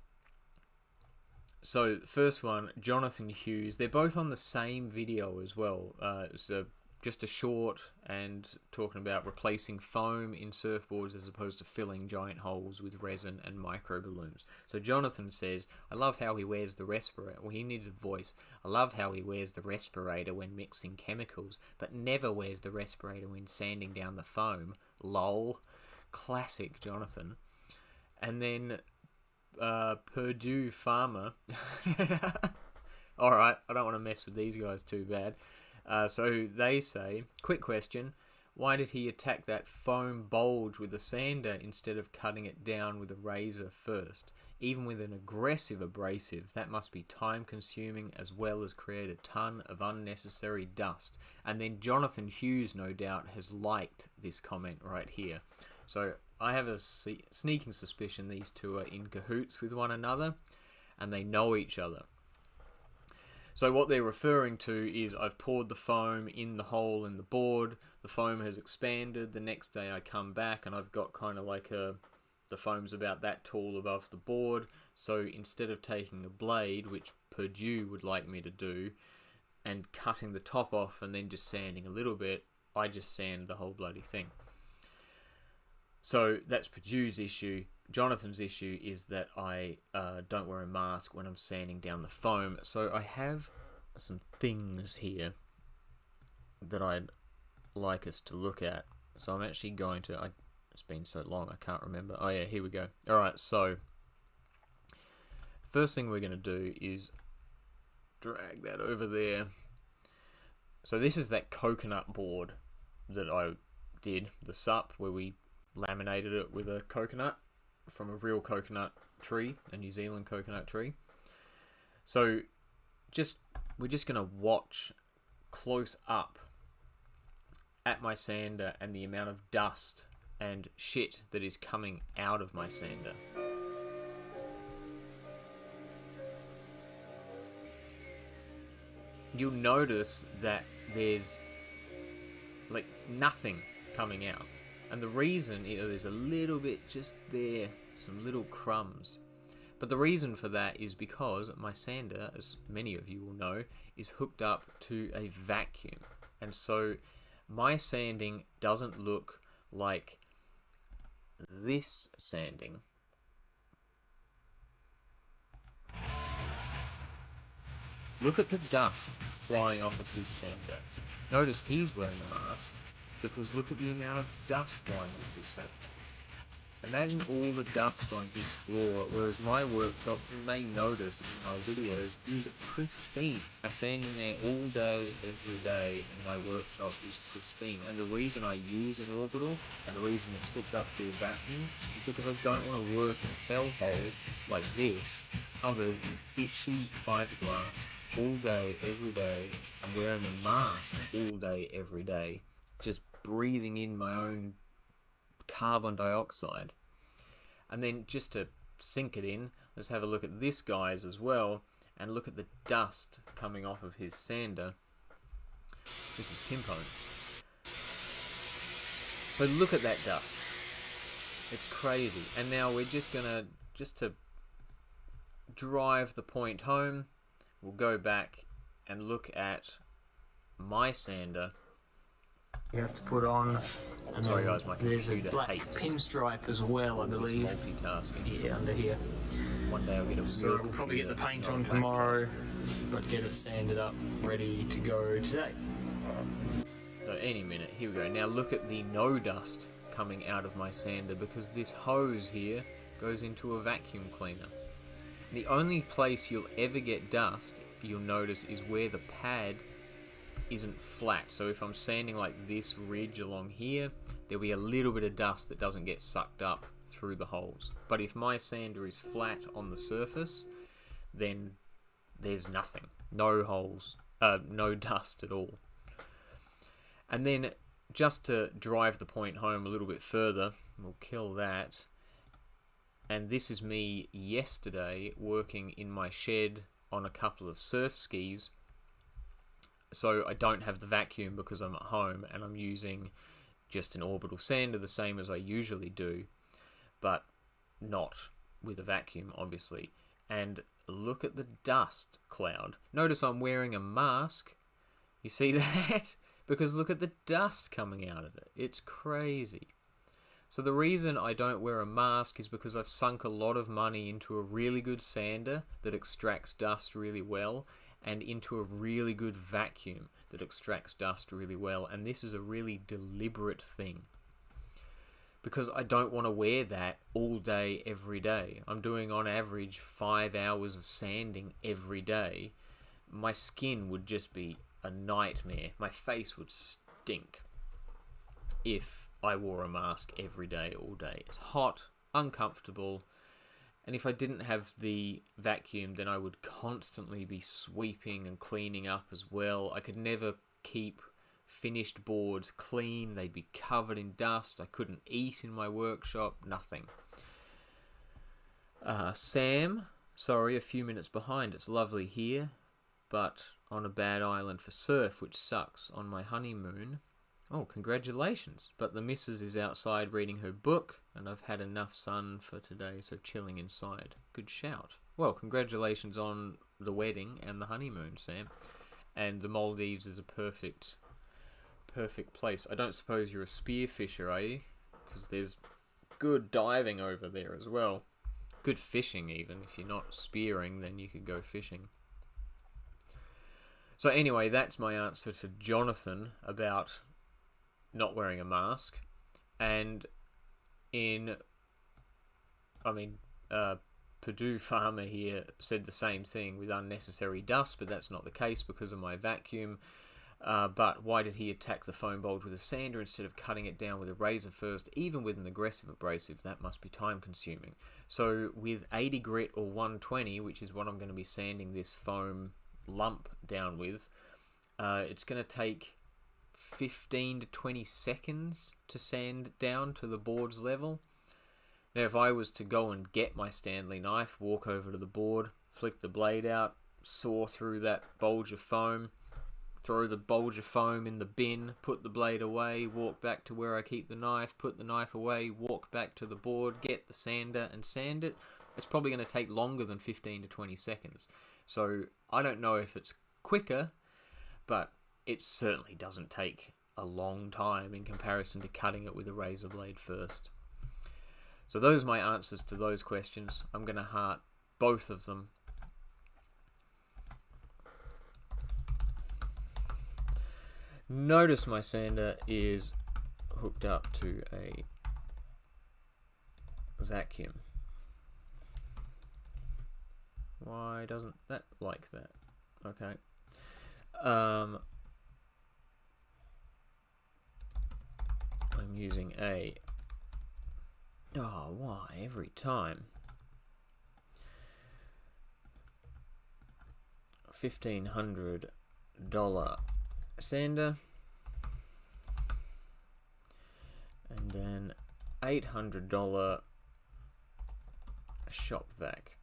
So the first one, Jonathan Hughes, they're both on the same video as well. It's just a short and talking about replacing foam in surfboards as opposed to filling giant holes with resin and micro balloons. So Jonathan says, I love how he wears the respirator. Well, he needs a voice. I love how he wears the respirator when mixing chemicals, but never wears the respirator when sanding down the foam. Lol. Classic Jonathan. And then Purdue Farmer. Alright, I don't want to mess with these guys too bad. So they say, quick question, why did he attack that foam bulge with a sander instead of cutting it down with a razor first? Even with an aggressive abrasive, that must be time consuming as well as create a ton of unnecessary dust. And then Jonathan Hughes, no doubt, has liked this comment right here. So I have a sneaking suspicion these 2 are in cahoots with one another, and they know each other. So what they're referring to is I've poured the foam in the hole in the board, the foam has expanded, the next day I come back and I've got kind of like the foam's about that tall above the board, so instead of taking a blade, which Purdue would like me to do, and cutting the top off and then just sanding a little bit, I just sand the whole bloody thing. So that's Purdue's issue. Jonathan's issue is that I don't wear a mask when I'm sanding down the foam. So I have some things here that I'd like us to look at. So I'm actually going to... it's been so long, I can't remember. Oh yeah, here we go. Alright, so... first thing we're going to do is drag that over there. So this is that coconut board that I did, the SUP, where we laminated it with a coconut from a real coconut tree, a New Zealand coconut tree. So we're just going to watch close up at my sander and the amount of dust and shit that is coming out of my sander. You'll notice that there's like nothing coming out. And the reason is there's a little bit just there, some little crumbs. But the reason for that is because my sander, as many of you will know, is hooked up to a vacuum. And so my sanding doesn't look like this sanding. Look at the dust flying off of his sander. Notice he's wearing a mask, because look at the amount of dust flying off his sander. Imagine all the dust on his floor, whereas my workshop, you may notice in my videos, is pristine. I stand in there all day, every day, and my workshop is pristine. And the reason I use an orbital, and the reason it's hooked up to a vacuum, is because I don't want to work in a hellhole like this, covered in itchy fiberglass, all day, every day. I'm wearing a mask all day, every day, just breathing in my own carbon dioxide. And then just to sink it in, let's have a look at this guy's as well, and look at the dust coming off of his sander. This is Pimpone. So look at that dust. It's crazy. And now we're just gonna, just to drive the point home, we'll go back and look at my sander.
You have to put on. And
sorry guys, my
there's a
computer
black
hates
pinstripe as well, I believe.
Multitasking.
Yeah, under here.
One day I'll get a
So we'll probably get the paint on tomorrow, but get it sanded up, ready to go today.
So any minute, here we go. Now look at the no dust coming out of my sander, because this hose here goes into a vacuum cleaner. The only place you'll ever get dust, you'll notice, is where the pad isn't flat. So if I'm sanding like this ridge along here, there'll be a little bit of dust that doesn't get sucked up through the holes. But if my sander is flat on the surface, then there's nothing. No holes, no dust at all. And then just to drive the point home a little bit further, we'll kill that. And this is me yesterday working in my shed on a couple of surf skis. So I don't have the vacuum because I'm at home, and I'm using just an orbital sander, the same as I usually do, but not with a vacuum, obviously. And look at the dust cloud. Notice I'm wearing a mask. You see that? Because look at the dust coming out of it. It's crazy. So the reason I don't wear a mask is because I've sunk a lot of money into a really good sander that extracts dust really well, and into a really good vacuum that extracts dust really well. And this is a really deliberate thing, because I don't want to wear that all day, every day. I'm doing on average 5 hours of sanding every day. My skin would just be a nightmare. My face would stink if I wore a mask every day, all day. It's hot, uncomfortable. And if I didn't have the vacuum, then I would constantly be sweeping and cleaning up as well. I could never keep finished boards clean. They'd be covered in dust. I couldn't eat in my workshop. Nothing. Sam, sorry, a few minutes behind. It's lovely here, but on a bad island for surf, which sucks, on my honeymoon. Oh, congratulations. But the missus is outside reading her book, and I've had enough sun for today, so chilling inside. Good shout. Well, congratulations on the wedding and the honeymoon, Sam. And the Maldives is a perfect place. I don't suppose you're a spearfisher, are you? Because there's good diving over there as well. Good fishing even. If you're not spearing, then you could go fishing. So anyway, that's my answer to Jonathan about not wearing a mask. And Purdue Farmer here said the same thing with unnecessary dust, but that's not the case because of my vacuum. But why did he attack the foam bulge with a sander instead of cutting it down with a razor first? Even with an aggressive abrasive, that must be time consuming. So with 80 grit or 120, which is what I'm going to be sanding this foam lump down with, it's going to take 15 to 20 seconds to sand down to the board's level. Now if I was to go and get my Stanley knife, walk over to the board, flick the blade out, saw through that bulge of foam, throw the bulge of foam in the bin, put the blade away, walk back to where I keep the knife, put the knife away, walk back to the board, get the sander and sand it, it's probably going to take longer than 15 to 20 seconds. So I don't know if it's quicker, but it certainly doesn't take a long time in comparison to cutting it with a razor blade first. So those are my answers to those questions. I'm going to heart both of them. Notice my sander is hooked up to a vacuum. Why doesn't that like that? Okay. I'm using a... Oh, why every time? $1,500 sander, and then $800 shop vac.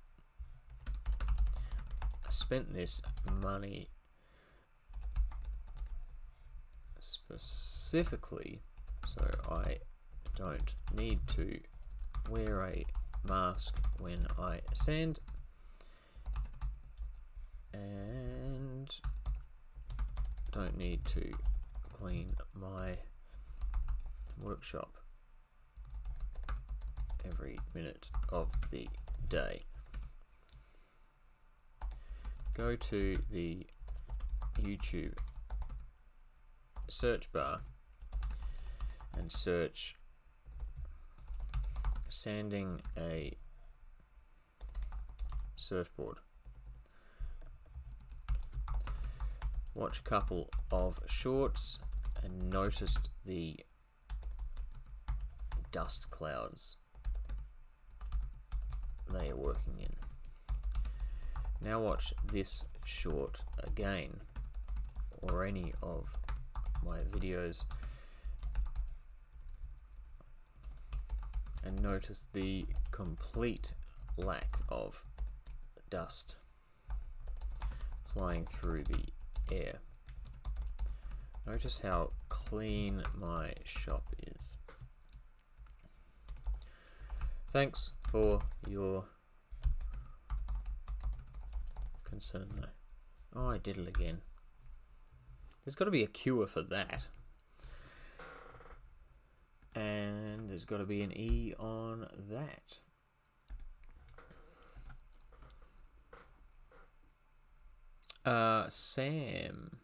I spent this money specifically so I don't need to wear a mask when I sand, and don't need to clean my workshop every minute of the day. Go to the YouTube search bar and search sanding a surfboard. Watch a couple of shorts and noticed the dust clouds they are working in. Now watch this short again, or any of my videos, and notice the complete lack of dust flying through the air. Notice how clean my shop is. Thanks for your concern though. Oh, I did it again. There's got to be a cure for that. And there's got to be an E on that. Sam,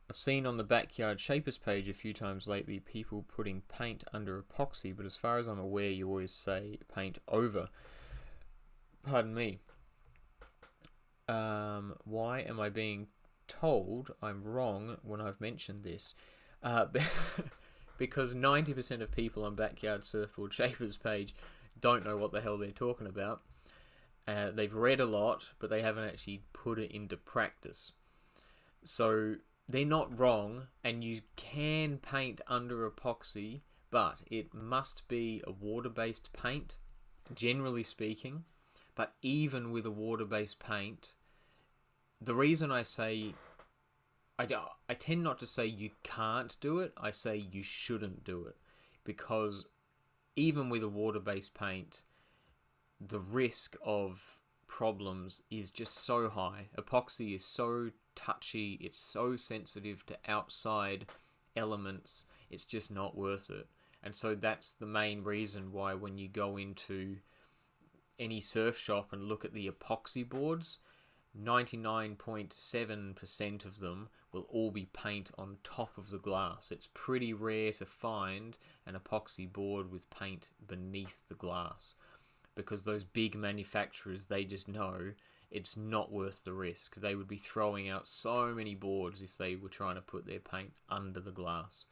I've seen on the Backyard Shapers page a few times lately people putting paint under epoxy, but as far as I'm aware you always say paint over. Pardon me. Why am I being told I'm wrong when I've mentioned this? Because 90% of people on Backyard Surfboard Shapers page don't know what the hell they're talking about. They've read a lot, but they haven't actually put it into practice. So they're not wrong, and you can paint under epoxy, but it must be a water-based paint, generally speaking. But even with a water-based paint, the reason I say... I tend not to say you can't do it, I say you shouldn't do it. Because even with a water-based paint, the risk of problems is just so high. Epoxy is so touchy, it's so sensitive to outside elements, it's just not worth it. And so that's the main reason why when you go into any surf shop and look at the epoxy boards, 99.7% of them will all be paint on top of the glass. It's pretty rare to find an epoxy board with paint beneath the glass, because those big manufacturers, they just know it's not worth the risk. They would be throwing out so many boards if they were trying to put their paint under the glass.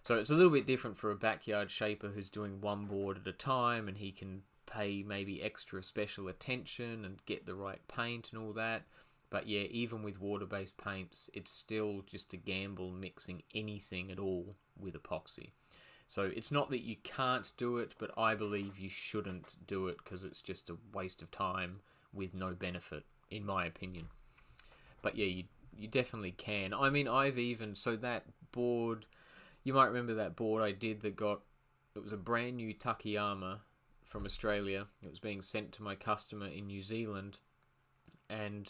So it's a little bit different for a backyard shaper who's doing one board at a time, and he can pay maybe extra special attention and get the right paint and all that. But yeah, even with water-based paints, it's still just a gamble mixing anything at all with epoxy. So it's not that you can't do it, but I believe you shouldn't do it because it's just a waste of time with no benefit, in my opinion. But yeah, you definitely can. I mean, I've even... So that board... You might remember that board I did that got... It was a brand new Takayama from Australia. It was being sent to my customer in New Zealand, and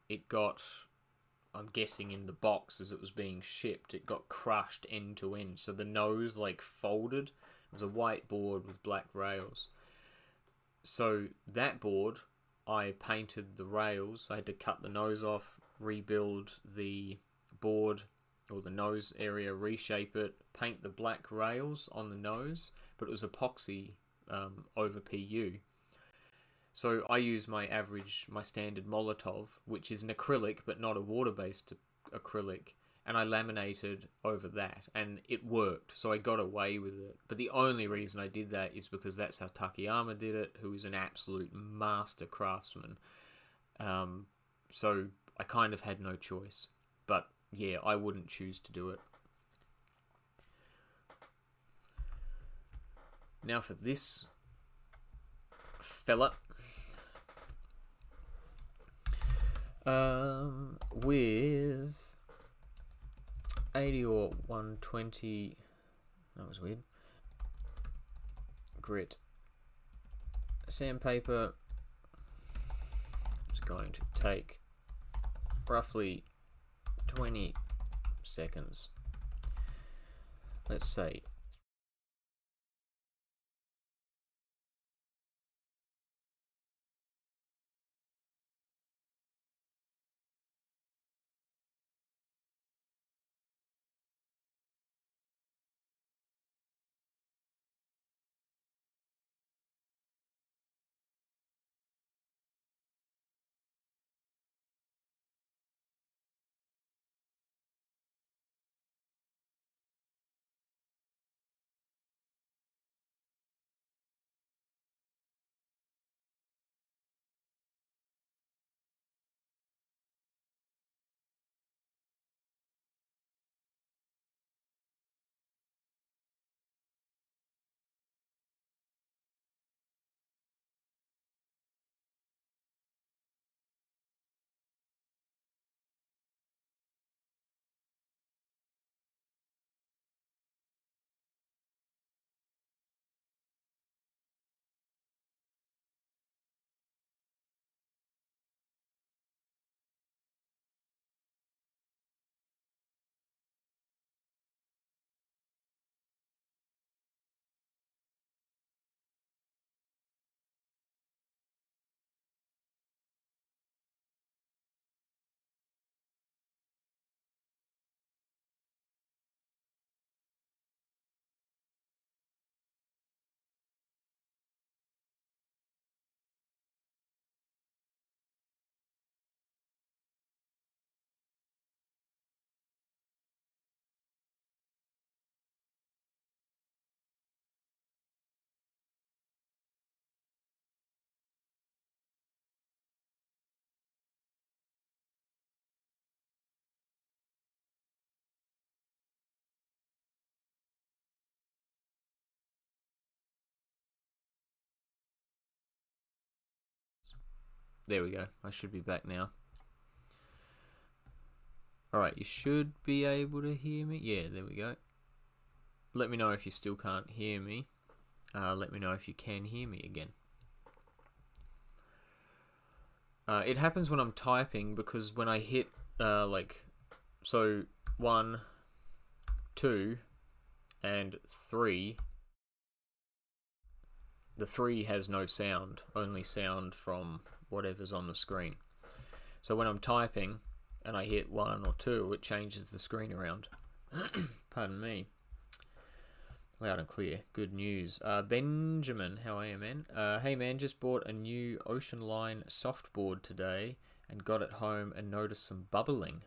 it got, I'm guessing in the box as it was being shipped, it got crushed end to end, so the nose like folded. It was a white board with black rails. So that board, I painted the rails. I had to cut the nose off, rebuild the board or the nose area, reshape it, paint the black rails on the nose, but it was epoxy over PU. So I use my standard Molotov, which is an acrylic but not a water-based acrylic, and I laminated over that, and it worked, so I got away with it. But the only reason I did that is because that's how Takayama did it, who is an absolute master craftsman. So I kind of had no choice. But yeah, I wouldn't choose to do it. Now for this fella. With 80 or 120, that was weird, grit, sandpaper, it's going to take roughly 20 seconds. Let's say there we go. I should be back now. Alright, you should be able to hear me. Yeah, there we go. Let me know if you still can't hear me. Let me know if you can hear me again. It happens when I'm typing, because when I hit so 1, 2, and 3, the 3 has no sound, only sound from whatever's on the screen. So when I'm typing and I hit 1 or 2, it changes the screen around. Pardon me. Loud and clear. Good news. Benjamin, how are you, man? Hey man, just bought a new Ocean Line softboard today and got it home and noticed some bubbling.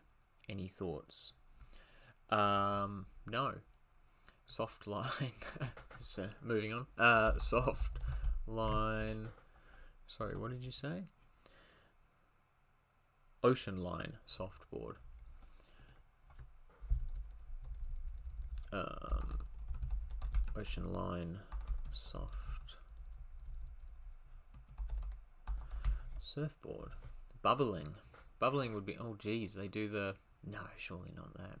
Any thoughts? No. Soft line. So, moving on. Soft line. Sorry, what did you say? Ocean Line softboard. Ocean Line soft surfboard. Bubbling. Bubbling would be, oh geez, they do the, no, surely not that.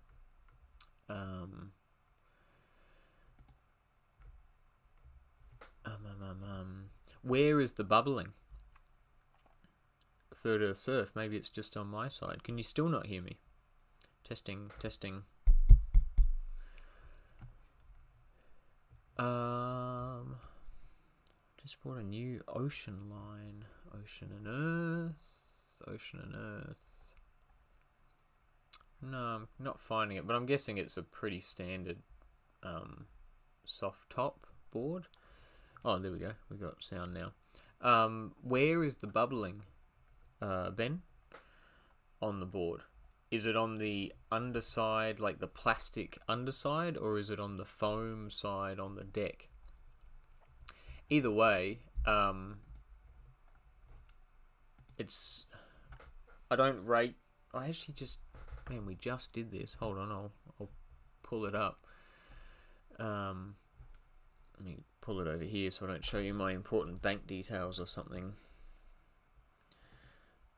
Where is the bubbling? Third Earth Surf, maybe it's just on my side. Can you still not hear me? Testing. Just bought a new Ocean Line. Ocean and Earth. No, I'm not finding it, but I'm guessing it's a pretty standard soft top board. Oh, there we go. We got sound now. Where is the bubbling, Ben, on the board? Is it on the underside, like the plastic underside, or is it on the foam side on the deck? Either way, it's... I don't rate... I actually just... Man, we just did this. Hold on, I'll pull it up. Let me pull it over here so I don't show you my important bank details or something.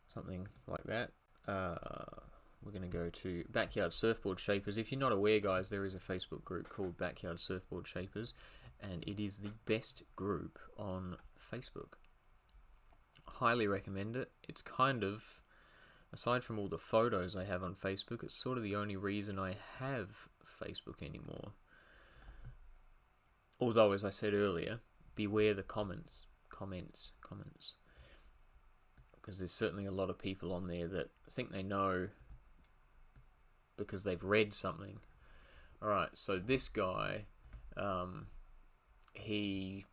Something like that. We're going to go to Backyard Surfboard Shapers. If you're not aware, guys, there is a Facebook group called Backyard Surfboard Shapers, and it is the best group on Facebook. Highly recommend it. It's kind of, aside from all the photos I have on Facebook, it's sort of the only reason I have Facebook anymore. Although, as I said earlier, beware the comments. Because there's certainly a lot of people on there that think they know because they've read something. Alright, so this guy, he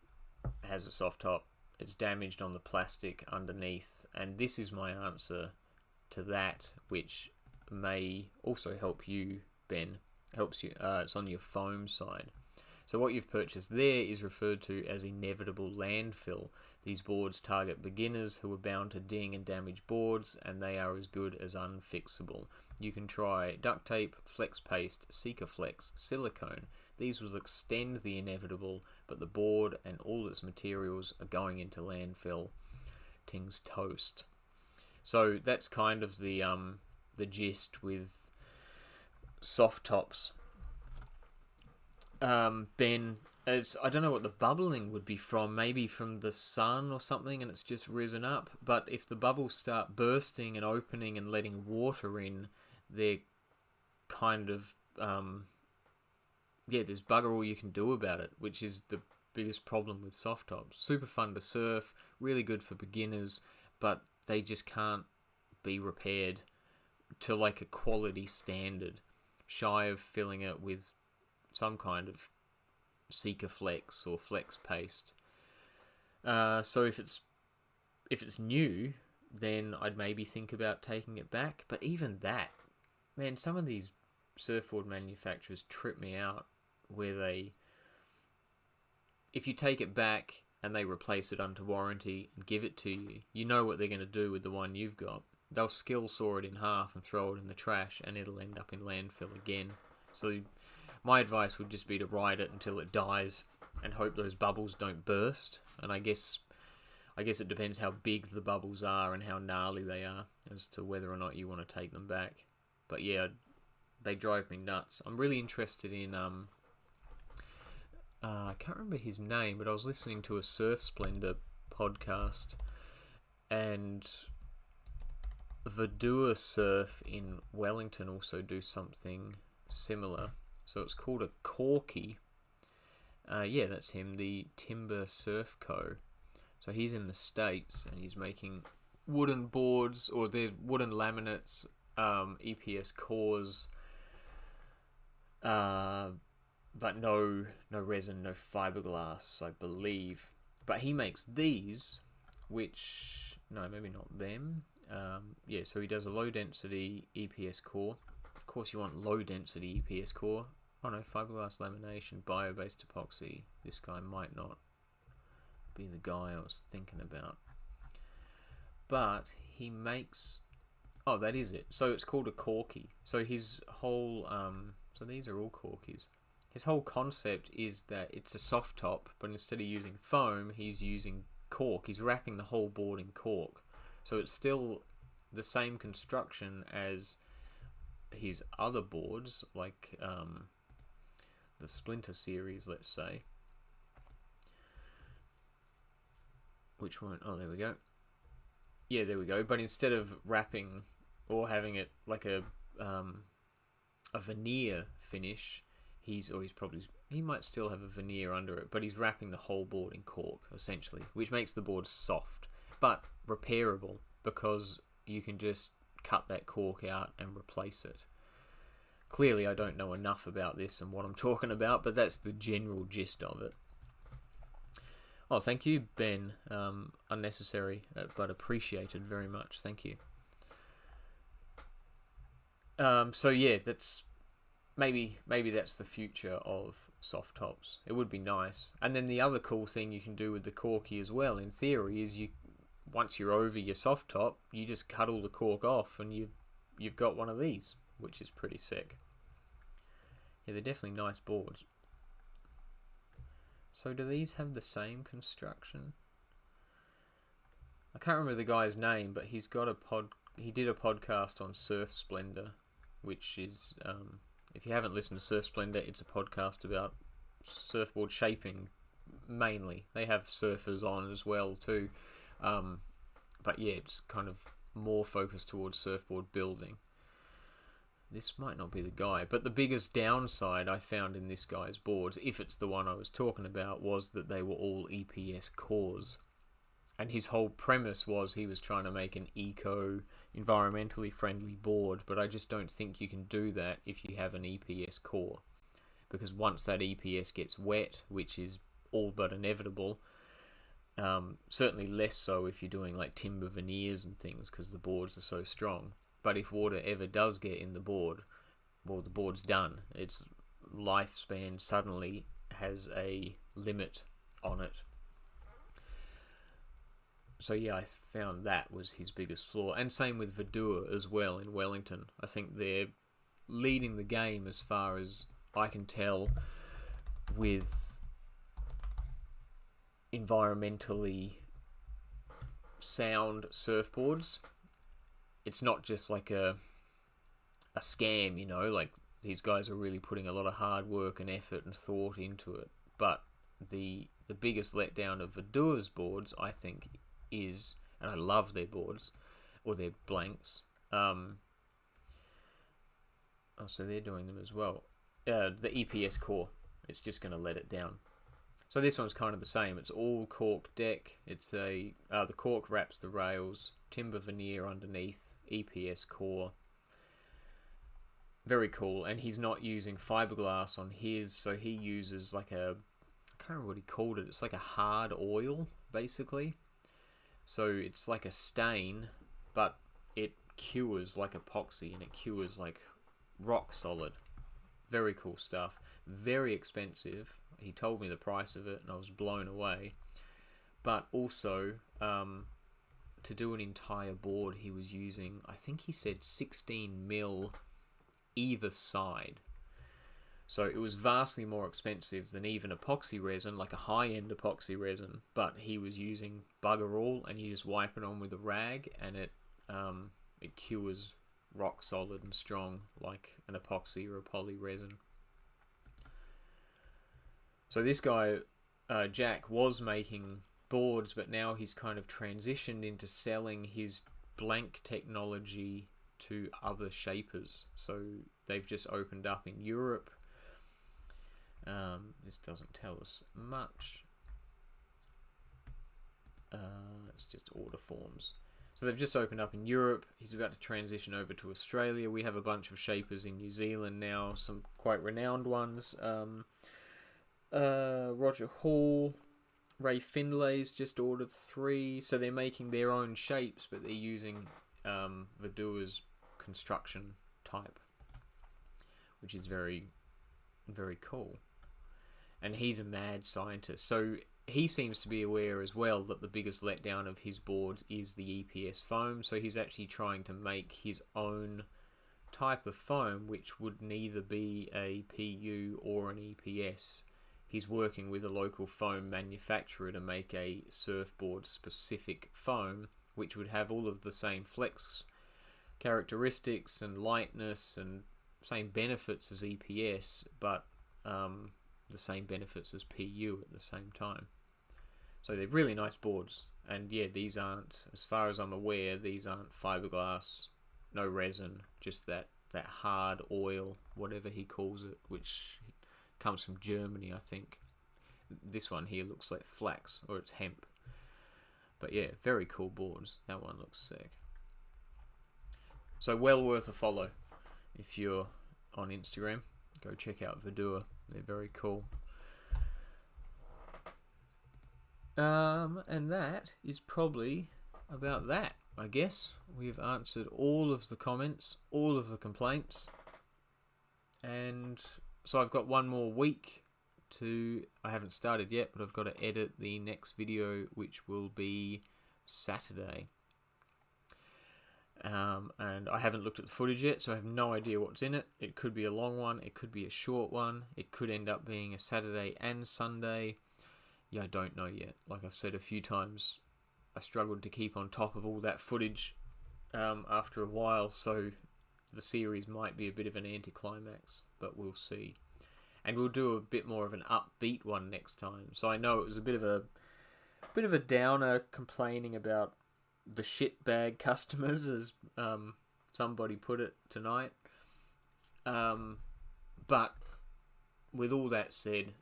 has a soft top. It's damaged on the plastic underneath, and this is my answer to that, which may also help you, Ben. Helps you. It's on your foam side. So what you've purchased there is referred to as inevitable landfill. These boards target beginners who are bound to ding and damage boards, and they are as good as unfixable. You can try duct tape, flex paste, Sikaflex, silicone. These will extend the inevitable, but the board and all its materials are going into landfill. Ting's toast. So that's kind of the gist with soft tops. Ben, I don't know what the bubbling would be from. Maybe from the sun or something, and it's just risen up. But if the bubbles start bursting and opening and letting water in, they're kind of there's bugger all you can do about it, which is the biggest problem with soft tops. Super fun to surf, really good for beginners, but they just can't be repaired to like a quality standard, shy of filling it with some kind of Sikaflex or flex paste. So if it's new, then I'd maybe think about taking it back. But even that, man, some of these surfboard manufacturers trip me out, where if you take it back and they replace it under warranty and give it to you, you know what they're going to do with the one you've got. They'll skill saw it in half and throw it in the trash, and it'll end up in landfill again. So my advice would just be to ride it until it dies and hope those bubbles don't burst. And I guess it depends how big the bubbles are and how gnarly they are as to whether or not you want to take them back. But yeah, they drive me nuts. I'm really interested in I can't remember his name, but I was listening to a Surf Splendor podcast, and Vadua Surf in Wellington also do something similar. So it's called a Corky. Yeah, that's him, the Timber Surf Co. So he's in the States, and he's making wooden boards, or they're wooden laminates, EPS cores, but no resin, no fiberglass, I believe. But he makes these, which, no, maybe not them. Yeah, so he does a low density EPS core. Of course you want low density EPS core. Oh no, fiberglass lamination, bio-based epoxy. This guy might not be the guy I was thinking about. But he makes... Oh, that is it. So it's called a Corky. So his whole... so these are all Corkies. His whole concept is that it's a soft top, but instead of using foam, he's using cork. He's wrapping the whole board in cork. So it's still the same construction as his other boards, like the Splinter series, let's say. Which one? Oh, there we go. Yeah, there we go. But instead of wrapping or having it like a veneer finish, he might still have a veneer under it, but he's wrapping the whole board in cork, essentially, which makes the board soft, but repairable, because you can just cut that cork out and replace it. Clearly, I don't know enough about this and what I'm talking about, but that's the general gist of it. Oh, thank you, Ben. Unnecessary, but appreciated very much. Thank you. So yeah, that's maybe that's the future of soft tops. It would be nice. And then the other cool thing you can do with the Corky as well, in theory, is once you're over your soft top, you just cut all the cork off, and you've got one of these, which is pretty sick. Yeah, they're definitely nice boards. So do these have the same construction? I can't remember the guy's name, but he's got he did a podcast on Surf Splendor, which is, if you haven't listened to Surf Splendor, it's a podcast about surfboard shaping mainly. They have surfers on as well too, but yeah, it's kind of more focused towards surfboard building. This might not be the guy, but the biggest downside I found in this guy's boards, if it's the one I was talking about, was that they were all EPS cores. And his whole premise was he was trying to make an environmentally friendly board, but I just don't think you can do that if you have an EPS core. Because once that EPS gets wet, which is all but inevitable, certainly less so if you're doing like timber veneers and things, because the boards are so strong. But if water ever does get in the board, well, the board's done. Its lifespan suddenly has a limit on it. So yeah, I found that was his biggest flaw. And same with Verdure as well in Wellington. I think they're leading the game as far as I can tell with environmentally sound surfboards. It's not just like a scam, you know, like these guys are really putting a lot of hard work and effort and thought into it. But the biggest letdown of Verdure's boards, I think, is, and I love their boards, or their blanks. So they're doing them as well. The EPS core, it's just going to let it down. So this one's kind of the same. It's all cork deck. It's the cork wraps the rails, timber veneer underneath, EPS core. Very cool. And he's not using fiberglass on his, so he uses like I can't remember what he called it. It's like a hard oil, basically. So it's like a stain, but it cures like epoxy, and it cures like rock solid. Very cool stuff. Very expensive. He told me the price of it, and I was blown away. But also, to do an entire board, he was using, I think he said 16 mil either side. So it was vastly more expensive than even epoxy resin, like a high-end epoxy resin. But he was using bugger all, and you just wipe it on with a rag, and it cures rock solid and strong like an epoxy or a poly resin. So this guy, Jack, was making boards, but now he's kind of transitioned into selling his blank technology to other shapers. So they've just opened up in Europe. This doesn't tell us much. It's just order forms. So they've just opened up in Europe. He's about to transition over to Australia. We have a bunch of shapers in New Zealand now, some quite renowned ones. Roger Hall, Ray Finlay's just ordered 3. So they're making their own shapes, but they're using Verdure's construction type, which is very, very cool. And he's a mad scientist, so he seems to be aware as well that the biggest letdown of his boards is the EPS foam. So he's actually trying to make his own type of foam, which would neither be a PU or an EPS. He's working with a local foam manufacturer to make a surfboard specific foam, which would have all of the same flex characteristics and lightness and same benefits as EPS, but the same benefits as PU at the same time. So they're really nice boards, and yeah, these aren't, as far as I'm aware, these aren't fiberglass, no resin, just that hard oil, whatever he calls it, which comes from Germany, I think. This one here looks like flax, or it's hemp. But yeah, very cool boards. That one looks sick. So well worth a follow if you're on Instagram. Go check out Verdure. They're very cool. And that is probably about that, I guess. We've answered all of the comments, all of the complaints. And so I've got one more week I haven't started yet, but I've got to edit the next video, which will be Saturday. And I haven't looked at the footage yet, so I have no idea what's in it. It could be a long one, it could be a short one, it could end up being a Saturday and Sunday. Yeah, I don't know yet. Like I've said a few times, I struggled to keep on top of all that footage after a while, so the series might be a bit of an anticlimax, but we'll see. And we'll do a bit more of an upbeat one next time. So I know it was a bit of a downer, complaining about the shitbag customers, as somebody put it tonight. But with all that said,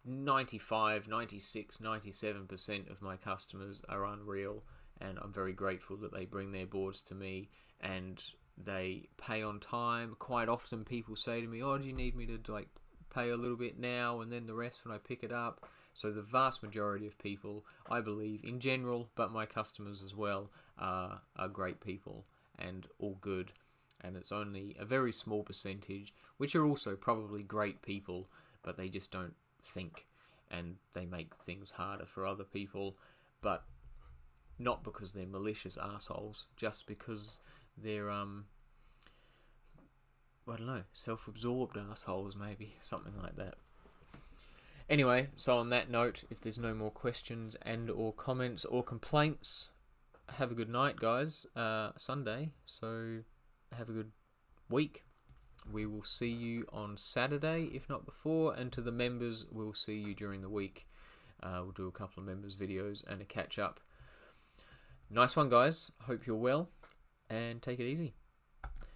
95, 96, 97% of my customers are unreal, and I'm very grateful that they bring their boards to me and they pay on time. Quite often people say to me, oh, do you need me to like pay a little bit now and then the rest when I pick it up? So the vast majority of people, I believe, in general, but my customers as well, are great people and all good. And it's only a very small percentage, which are also probably great people, but they just don't think, and they make things harder for other people. But not because they're malicious assholes, just because they're I don't know, self-absorbed assholes, maybe, something like that. Anyway, so on that note, if there's no more questions and or comments or complaints, have a good night, guys. Sunday, so have a good week. We will see you on Saturday, if not before, and to the members, we'll see you during the week. We'll do a couple of members videos and a catch up. Nice one, guys. Hope you're well, and take it easy.